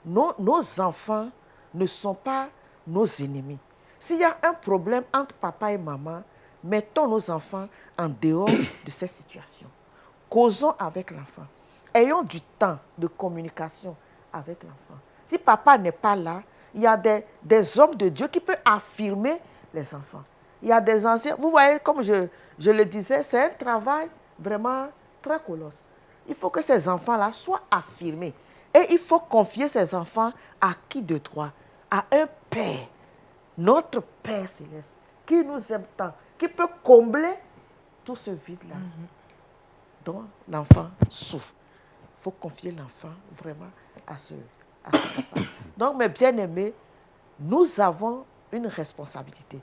Nos enfants ne sont pas nos ennemis. S'il y a un problème entre papa et maman, mettons nos enfants en dehors de cette situation. Causons avec l'enfant. Ayons du temps de communication avec l'enfant. Si papa n'est pas là, il y a des hommes de Dieu qui peuvent affirmer les enfants. Il y a des anciens. Vous voyez, comme je le disais, c'est un travail vraiment très colossal. Il faut que ces enfants-là soient affirmés. Et il faut confier ces enfants à qui de droit? À un Père, notre Père céleste, qui nous aime tant, qui peut combler tout ce vide-là dont l'enfant souffre. Il faut confier l'enfant vraiment à ce papa. Donc, mes bien-aimés, nous avons une responsabilité.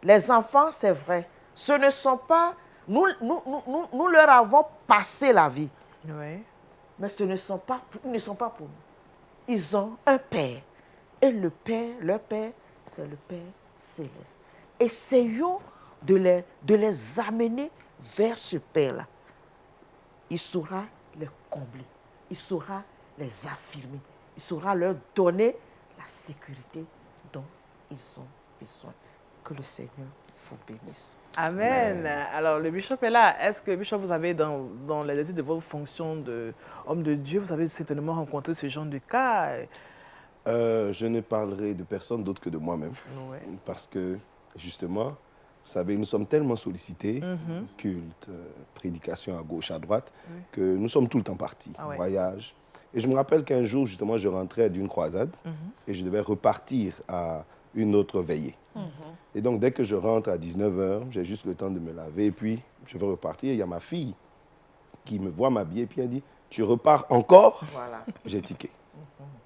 Les enfants, c'est vrai, ce ne sont pas... Nous leur avons passé la vie. Oui. Mais ils ne sont pas pour nous. Ils ont un Père. Et le Père, leur Père, c'est le Père céleste. Essayons de les amener vers ce Père-là. Il saura les combler. Il saura les affirmer. Il saura leur donner la sécurité dont ils ont besoin. Que le Seigneur vous bénisse. Amen. Alors, le bishop est là. Est-ce que, bishop, vous avez, dans l'exercice de votre fonction d'homme de Dieu, vous avez certainement rencontré ce genre de cas? Je ne parlerai de personne d'autre que de moi-même. Ouais. Parce que, justement, vous savez, nous sommes tellement sollicités, culte, prédication à gauche, à droite, que nous sommes tout le temps partis, voyage. Et je me rappelle qu'un jour, justement, je rentrais d'une croisade et je devais repartir à une autre veillée. Et donc, dès que je rentre à 19h, j'ai juste le temps de me laver et puis je vais repartir. Il y a ma fille qui me voit m'habiller et puis elle dit, tu repars encore? Voilà. J'ai tiqué.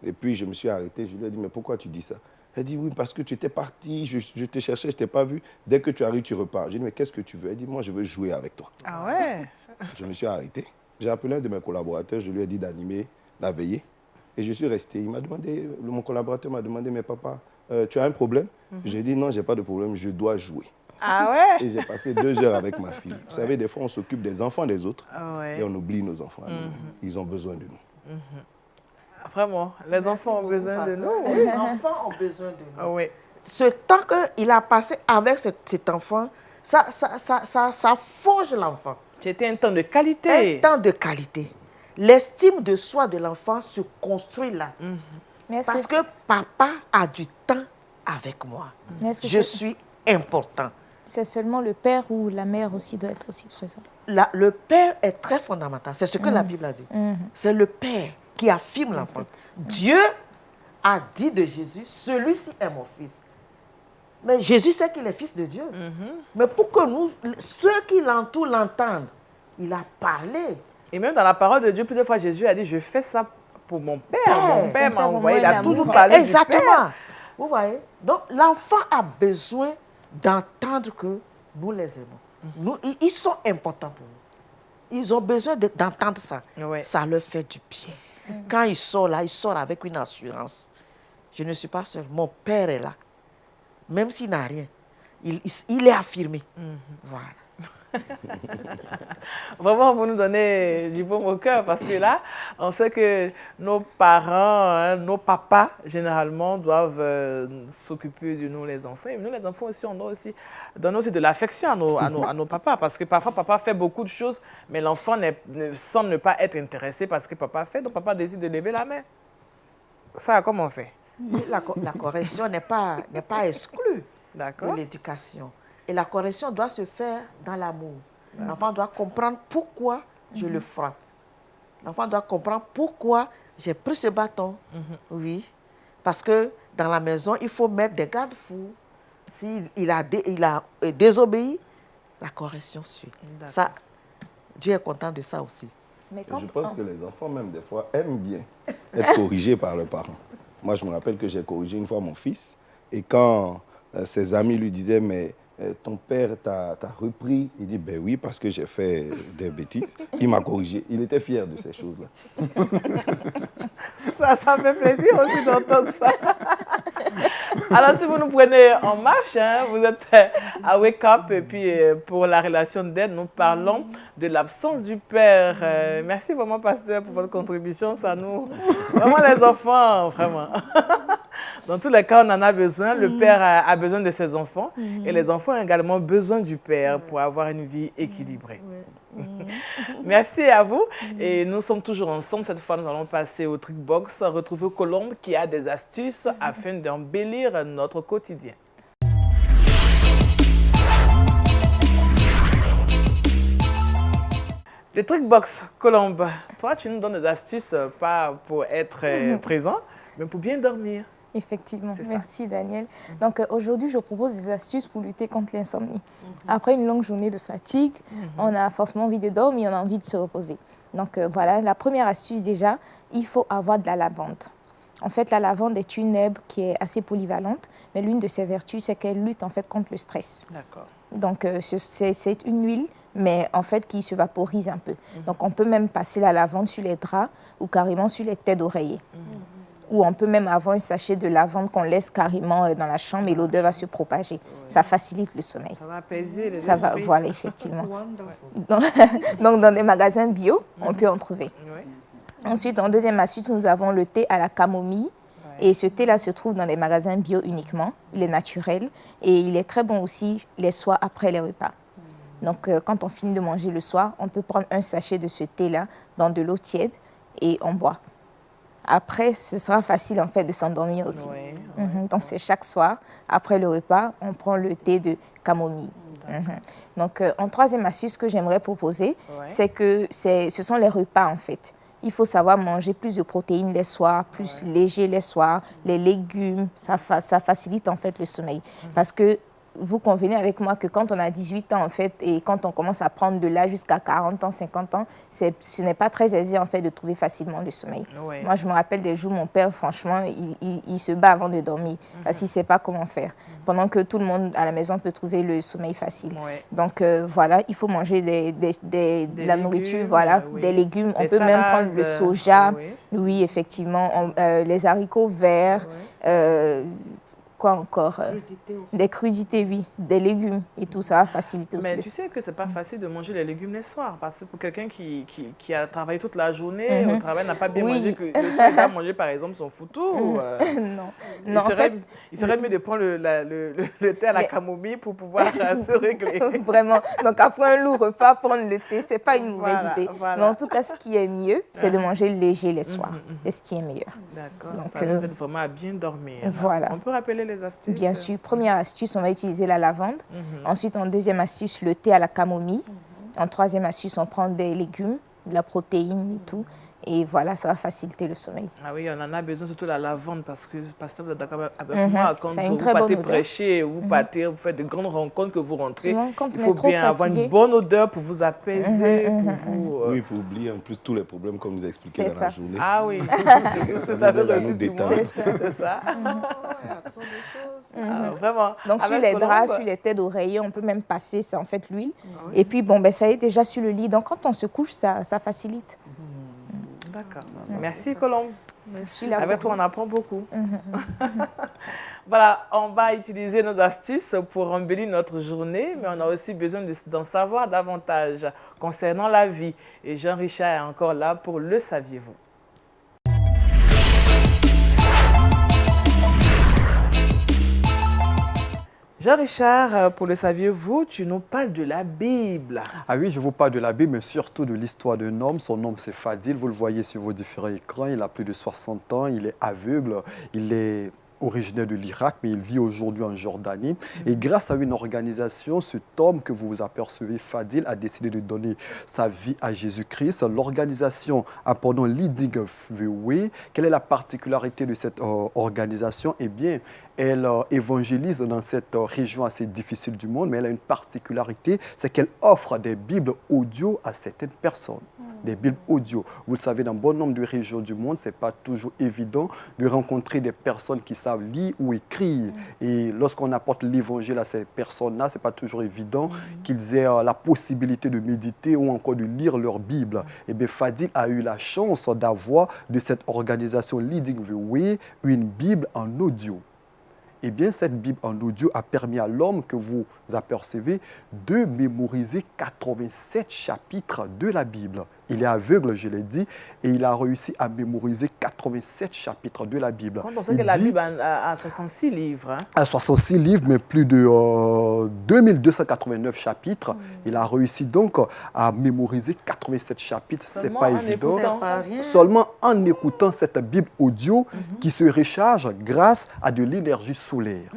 Et puis, je me suis arrêté. Je lui ai dit, mais pourquoi tu dis ça? Elle dit, oui, parce que tu étais parti, je te cherchais, je ne t'ai pas vu. Dès que tu arrives, tu repars. J'ai dit, mais qu'est-ce que tu veux? Elle dit, moi, je veux jouer avec toi. Ah ouais? Je me suis arrêté. J'ai appelé un de mes collaborateurs, je lui ai dit d'animer la veillée. Et je suis resté. Il m'a demandé, mon collaborateur m'a demandé, mais papa, tu as un problème? J'ai dit, non, je n'ai pas de problème, je dois jouer. Ah ouais? Et j'ai passé 2 heures avec ma fille. Vous savez, des fois, on s'occupe des enfants des autres et on oublie nos enfants. Ils ont besoin de nous. Vraiment, les enfants ont besoin de nous. Les enfants ont besoin de nous. Ah oui. Ce temps qu'il a passé avec cet enfant, ça forge l'enfant. C'était un temps de qualité. Un temps de qualité. L'estime de soi de l'enfant se construit là. Mais est-ce Parce que papa a du temps avec moi. mais est-ce que Je suis important. c'est seulement le père ou la mère aussi doit être aussi présent? Le père est très fondamental. C'est ce que la Bible a dit. C'est le père qui affirme l'enfant. Dieu a dit de Jésus, celui-ci est mon fils. Mais Jésus sait qu'il est fils de Dieu. Mais pour que nous, ceux qui l'entourent l'entendent, il a parlé. Et même dans la parole de Dieu, plusieurs fois, Jésus a dit, je fais ça pour mon Père. Mon Père m'a envoyé. Il a toujours parlé du Père. Exactement. Vous voyez? Donc, l'enfant a besoin d'entendre que nous les aimons. Ils sont importants pour nous. Ils ont besoin d'entendre ça. Ouais. Ça leur fait du bien. Quand ils sortent là, ils sortent avec une assurance. Je ne suis pas seul. Mon père est là. Même s'il n'a rien, il est affirmé. Voilà. Vraiment, vous nous donnez du baume au cœur parce que là, on sait que nos parents, hein, nos papas, généralement, doivent s'occuper de nous, les enfants. Et nous, les enfants aussi, on doit aussi donner aussi de l'affection à nos papas parce que parfois, papa fait beaucoup de choses, mais l'enfant semble ne pas être intéressé par ce que papa fait, donc papa décide de lever la main. Ça, comment on fait? La correction n'est pas exclue de D'accord. l'éducation. Et la correction doit se faire dans l'amour. L'enfant doit comprendre pourquoi je le frappe. L'enfant doit comprendre pourquoi j'ai pris ce bâton. Oui. Parce que dans la maison, il faut mettre des garde-fous. S'il a désobéi, la correction suit. Ça, Dieu est content de ça aussi. Mais Je pense que les enfants, même des fois, aiment bien être corrigés par leurs parents. Moi, je me rappelle que j'ai corrigé une fois mon fils. Et quand ses amis lui disaient, mais ton père t'a repris, il dit, ben oui, parce que j'ai fait des bêtises. Il m'a corrigé. Il était fier de ces choses-là. Ça fait plaisir aussi d'entendre ça. Alors, si vous nous prenez en marche, hein, vous êtes à Wake Up et puis pour la relation d'aide, nous parlons de l'absence du père. Merci vraiment, pasteur, pour votre contribution. Ça nous... Vraiment, les enfants, vraiment. Dans tous les cas, on en a besoin. Le père a besoin de ses enfants et les enfants ont également besoin du père pour avoir une vie équilibrée. Merci à vous. Et nous sommes toujours ensemble. Cette fois, nous allons passer au Trickbox, retrouver Colombe qui a des astuces afin d'embellir notre quotidien. Le Trickbox, Colombe, toi, tu nous donnes des astuces, pas pour être présent, mais pour bien dormir. Effectivement, merci Daniel. Donc aujourd'hui, je propose des astuces pour lutter contre l'insomnie. Après une longue journée de fatigue, on a forcément envie de dormir, on a envie de se reposer. Donc voilà, la première astuce déjà, il faut avoir de la lavande. En fait, la lavande est une herbe qui est assez polyvalente, mais l'une de ses vertus, c'est qu'elle lutte en fait contre le stress. D'accord. Donc c'est une huile, mais en fait qui se vaporise un peu. Donc on peut même passer la lavande sur les draps ou carrément sur les têtes d'oreiller. Ou on peut même avoir un sachet de lavande qu'on laisse carrément dans la chambre et l'odeur va se propager. Ça facilite le sommeil. Ça va apaiser les Ça va, esprits. voilà, effectivement. Donc dans des magasins bio, on peut en trouver. Oui. Ensuite, en deuxième astuce, nous avons le thé à la camomille. Et ce thé-là se trouve dans les magasins bio uniquement. Il est naturel et il est très bon aussi les soirs après les repas. Donc, quand on finit de manger le soir, on peut prendre un sachet de ce thé-là dans de l'eau tiède et on boit. Après, ce sera facile en fait de s'endormir aussi. Oui, Donc, c'est chaque soir, après le repas, on prend le thé de camomille. Donc, en troisième astuce que j'aimerais proposer, c'est que ce sont les repas en fait. Il faut savoir manger plus de protéines les soirs, plus léger les soirs, les légumes, ça facilite en fait le sommeil. Parce que vous convenez avec moi que quand on a 18 ans en fait et quand on commence à prendre de l'âge jusqu'à 40 ans, 50 ans, ce n'est pas très aisé en fait de trouver facilement le sommeil. Moi, je me rappelle des jours, mon père, franchement, il se bat avant de dormir parce qu'il ne sait pas comment faire. Pendant que tout le monde à la maison peut trouver le sommeil facile. Donc voilà, il faut manger de la nourriture, voilà, des légumes. On peut même prendre le soja, oui, effectivement, les haricots verts, quoi encore? Des crudités, oui, des légumes et tout, ça va faciliter aussi. Mais tu sais que ce n'est pas facile de manger les légumes les soirs, parce que pour quelqu'un qui a travaillé toute la journée, au travail, n'a pas bien mangé, que le soir, il va manger par exemple son foutou. Non, il serait mieux de prendre le thé à la camomille pour pouvoir se régler. Vraiment. Donc après un lourd repas, prendre le thé, ce n'est pas une mauvaise idée. Mais en tout cas, ce qui est mieux, c'est de manger léger les soirs. C'est ce qui est meilleur. D'accord, ça nous aide vraiment à bien dormir. Voilà. On peut rappeler les astuces? Bien sûr. Première astuce, on va utiliser la lavande. Ensuite, en deuxième astuce, le thé à la camomille. En troisième astuce, on prend des légumes, de la protéine et tout. Et voilà, ça va faciliter le sommeil. Ah oui, on en a besoin, surtout la lavande, parce que, pasteur, vous êtes d'accord avec moi, quand vous très partez bonne prêcher, vous partez, vous faites de grandes rencontres, que vous rentrez, souvent, quand il on faut est trop bien avoir une bonne odeur pour vous apaiser, pour vous... Oui, pour oublier en plus tous les problèmes comme vous expliquez dans la journée. Ah oui, c'est tout ça fait aussi du monde. C'est ça. Vraiment. Donc sur les draps, sur les têtes d'oreiller, on peut même passer, c'est en fait l'huile. Et puis bon, ben, ça y est déjà sur le lit. Donc quand on se couche, ça facilite. D'accord. Merci Colombe. Avec toi, on apprend beaucoup. Voilà, on va utiliser nos astuces pour embellir notre journée, mais on a aussi besoin d'en savoir davantage concernant la vie. Et Jean-Richard est encore là pour Le Saviez-vous? Jean-Richard, pour Le Saviez-vous, tu nous parles de la Bible. Ah oui, je vous parle de la Bible, mais surtout de l'histoire d'un homme. Son nom, c'est Fadil. Vous le voyez sur vos différents écrans. Il a plus de 60 ans. Il est aveugle. Il est originaire de l'Irak, mais il vit aujourd'hui en Jordanie. Et grâce à une organisation, cet homme que vous apercevez, Fadil, a décidé de donner sa vie à Jésus-Christ. L'organisation a pendant Leading the Way. Quelle est la particularité de cette organisation? Eh bien, elle évangélise dans cette région assez difficile du monde, mais elle a une particularité, c'est qu'elle offre des Bibles audio à certaines personnes. Des Bibles audio. Vous le savez, dans bon nombre de régions du monde, ce n'est pas toujours évident de rencontrer des personnes qui savent lire ou écrire. Et lorsqu'on apporte l'évangile à ces personnes-là, ce n'est pas toujours évident qu'ils aient la possibilité de méditer ou encore de lire leur Bible. Et bien, Fadil a eu la chance d'avoir de cette organisation Leading the Way une Bible en audio. Eh bien, cette Bible en audio a permis à l'homme que vous apercevez de mémoriser 87 chapitres de la Bible. il est aveugle, je l'ai dit, et il a réussi à mémoriser 87 chapitres de la Bible. Quand on sait que la Bible a 66 livres. Hein. À 66 livres, mais plus de 2289 chapitres. Il a réussi donc à mémoriser 87 chapitres. Ce n'est pas évident. Seulement en écoutant cette Bible audio qui se recharge grâce à de l'énergie solaire.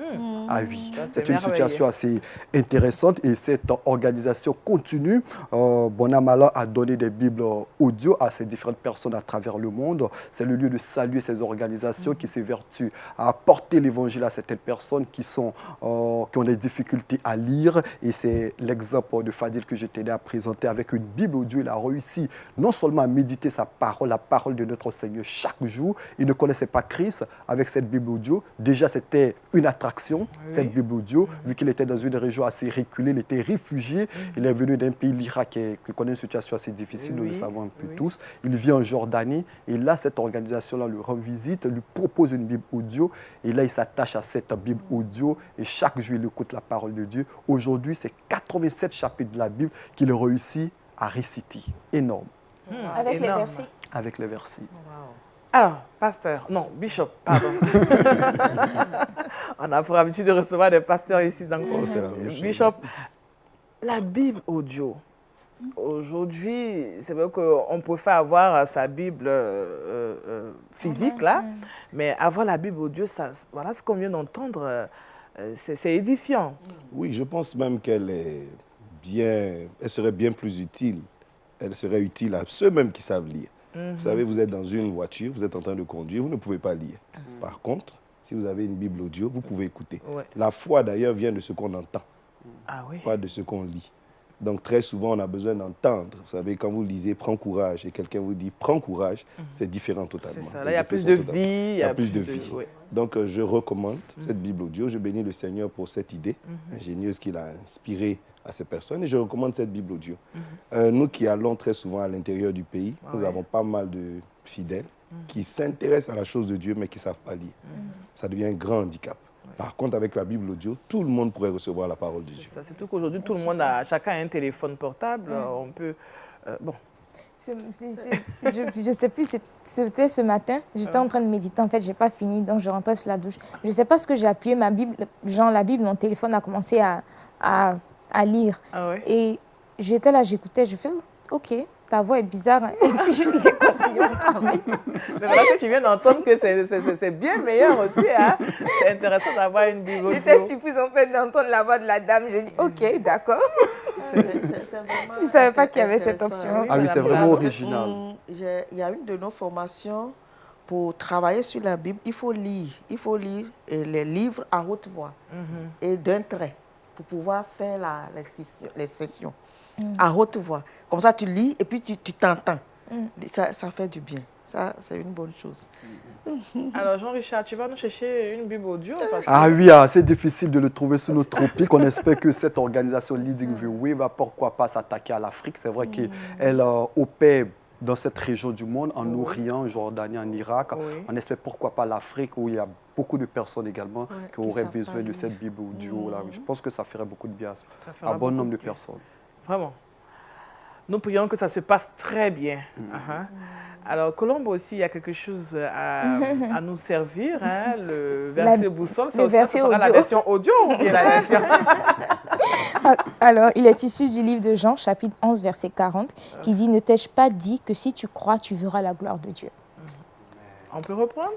Ah oui, c'est une situation assez intéressante et cette organisation continue. Bonamala a donné des Bibles audio à ces différentes personnes à travers le monde. C'est le lieu de saluer ces organisations qui s'évertuent à apporter l'évangile à certaines personnes qui ont des difficultés à lire. Et c'est l'exemple de Fadil que je tenais à présenter avec une Bible audio. Il a réussi non seulement à méditer sa parole, la parole de notre Seigneur chaque jour. Il ne connaissait pas Christ avec cette Bible audio. Déjà, c'était une attraction, cette Bible audio, vu qu'il était dans une région assez reculée, il était réfugié. Il est venu d'un pays, l'Irak, qui connaît une situation assez difficile, nous le savons un peu tous. Il vit en Jordanie et là, cette organisation-là lui rend visite, lui propose une Bible audio et là, il s'attache à cette Bible audio et chaque jour, il écoute la parole de Dieu. Aujourd'hui, c'est 87 chapitres de la Bible qu'il réussit à réciter. Énorme. Avec les versets. Avec les versets. Wow. Alors, pasteur, non, bishop, pardon. On a pour habitude de recevoir des pasteurs ici dans le bishop. La Bible audio. Aujourd'hui, c'est vrai qu'on préfère avoir sa Bible physique, là, mais avoir la Bible audio, ça, voilà ce qu'on vient d'entendre, c'est édifiant. Oui, je pense même qu'elle serait bien plus utile. Elle serait utile à ceux-mêmes qui savent lire. Vous savez, vous êtes dans une voiture, vous êtes en train de conduire, vous ne pouvez pas lire. Par contre, si vous avez une Bible audio, vous pouvez écouter. Ouais. La foi, d'ailleurs, vient de ce qu'on entend, pas de ce qu'on lit. Donc, très souvent, on a besoin d'entendre. Vous savez, quand vous lisez « Prends courage » et quelqu'un vous dit « Prends courage », c'est différent totalement. C'est ça. Là, il y a plus de vie. Il y a plus de vie. Oui. Donc, je recommande cette Bible audio. Je bénis le Seigneur pour cette idée ingénieuse qu'il a inspirée à ces personnes et je recommande cette Bible audio. Nous qui allons très souvent à l'intérieur du pays, nous avons pas mal de fidèles qui s'intéressent à la chose de Dieu mais qui ne savent pas lire. Ça devient un grand handicap. Par contre, avec la Bible audio, tout le monde pourrait recevoir la parole de Dieu. Ça, surtout qu'aujourd'hui, tout le monde chacun a un téléphone portable. On peut... bon. Je ne sais plus, c'était ce matin, j'étais en train de méditer, en fait, je n'ai pas fini, donc je rentrais sur la douche. Je ne sais pas ce que j'ai appuyé, ma Bible, la Bible, mon téléphone a commencé à lire. Et j'étais là, j'écoutais, je fais « Ok, ta voix est bizarre. Hein. » Et puis j'ai continué à parler. Mais voilà que tu viens d'entendre que c'est bien meilleur aussi. Hein. C'est intéressant d'avoir une Bible audio. J'étais surprise en fait d'entendre la voix de la dame. J'ai dit « Ok, d'accord. » Je ne savais pas qu'il y avait cette option. Ah oui, c'est vraiment original. Il y a une de nos formations pour travailler sur la Bible. Il faut lire les livres à haute voix et d'un trait pour pouvoir faire les sessions à haute voix. Comme ça, tu lis et puis tu t'entends. Ça fait du bien. Ça, c'est une bonne chose. Alors, Jean-Richard, tu vas nous chercher une Bible audio parce que... Ah oui, c'est difficile de le trouver sur nos tropiques. On espère que cette organisation Leading the Way va pourquoi pas s'attaquer à l'Afrique. C'est vrai qu'elle opère dans cette région du monde, en Orient, en Jordanie, en Irak. On espère pourquoi pas l'Afrique où il y a beaucoup de personnes également qui auraient besoin de cette Bible audio. Là. Je pense que ça ferait beaucoup de bien à un bon nombre de personnes. Vraiment. Nous prions que ça se passe très bien. Alors, Colombe aussi, il y a quelque chose à nous servir. Hein, le verset boussole, ça sera la version audio ou bien la version... Alors, il est issu du livre de Jean, chapitre 11, verset 40, qui dit « Ne t'ai-je pas dit que si tu crois, tu verras la gloire de Dieu ?» On peut reprendre?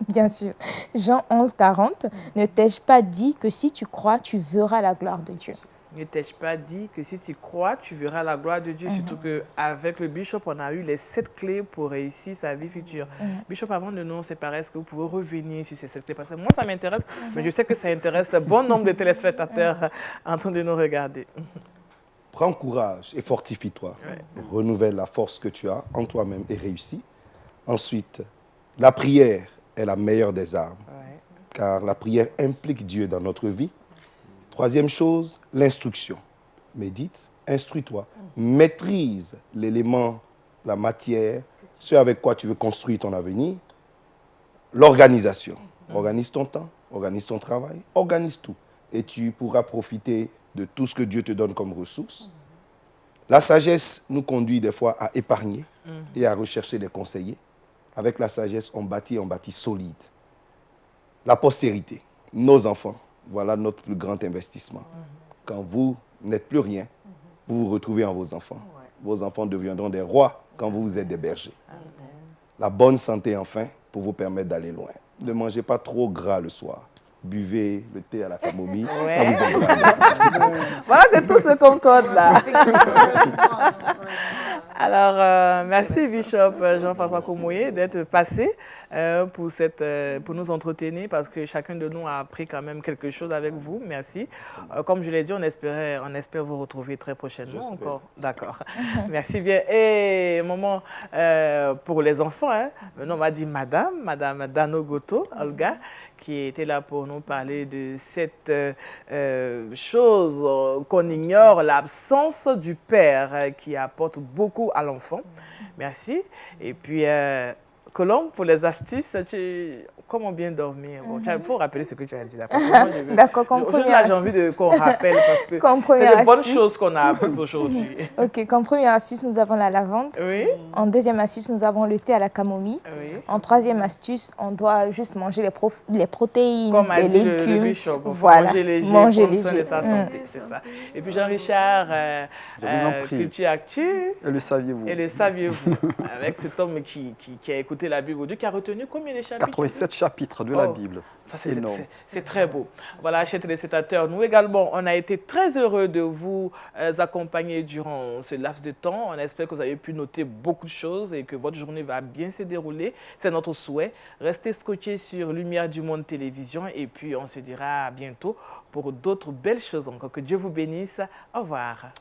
Bien sûr. Jean 11, 40, « Ne t'ai-je pas dit que si tu crois, tu verras la gloire de Dieu ?» Ne t'ai-je pas dit que si tu crois, tu verras la gloire de Dieu? Surtout qu'avec le Bishop, on a eu les 7 clés pour réussir sa vie future. Bishop, avant de nous séparer, est-ce que vous pouvez revenir sur ces 7 clés? Parce que moi, ça m'intéresse, mais je sais que ça intéresse un bon nombre de téléspectateurs en train de nous regarder. Prends courage et fortifie-toi. Renouvelle la force que tu as en toi-même et réussis. Ensuite, la prière est la meilleure des armes, car la prière implique Dieu dans notre vie. Troisième chose, l'instruction. Médite, instruis-toi, maîtrise l'élément, la matière, ce avec quoi tu veux construire ton avenir. L'organisation. Organise ton temps, organise ton travail, organise tout. Et tu pourras profiter de tout ce que Dieu te donne comme ressources. La sagesse nous conduit des fois à épargner et à rechercher des conseillers. Avec la sagesse, on bâtit solide. La postérité, nos enfants, voilà notre plus grand investissement. Quand vous n'êtes plus rien, vous vous retrouvez en vos enfants. Vos enfants deviendront des rois quand vous êtes des bergers. La bonne santé, enfin, pour vous permettre d'aller loin. Ne mangez pas trop gras le soir. Buvez le thé à la camomille, ça vous aidera. Voilà que tout se concorde là. Alors, merci Bishop Jean-François Komoué d'être passé pour nous entretenir parce que chacun de nous a appris quand même quelque chose avec vous. Merci. Comme je l'ai dit, on espère vous retrouver très prochainement encore. D'accord. Merci bien. Et moment pour les enfants, hein. Maintenant, on m'a dit Madame Dano Goto, Olga, qui était là pour nous parler de cette chose qu'on ignore, l'absence du père qui apporte beaucoup à l'enfant. Merci. Et puis, Colombe, pour les astuces, comment bien dormir? Bon, il faut rappeler ce que tu as dit. D'accord, comme première j'ai envie qu'on rappelle parce que c'est de bonnes choses qu'on a apprises aujourd'hui. Ok, comme première astuce, nous avons la lavande. Oui. En deuxième astuce, nous avons le thé à la camomille. Oui. En troisième astuce, on doit juste manger les protéines, comme a les dit légumes. Le Bishop, voilà, manger léger, de sa santé, c'est ça. Et puis Jean-Richard, Culture Actu. Et le saviez-vous? Et le saviez-vous? Avec cet homme qui a écouté la Bible de Dieu, qui a retenu combien de chapitres? 87 chapitres de la Bible. Ça, c'est très beau. Voilà, chers téléspectateurs, nous également, on a été très heureux de vous accompagner durant ce laps de temps. On espère que vous avez pu noter beaucoup de choses et que votre journée va bien se dérouler. C'est notre souhait. Restez scotchés sur Lumière du Monde Télévision et puis on se dira à bientôt pour d'autres belles choses encore. Que Dieu vous bénisse. Au revoir.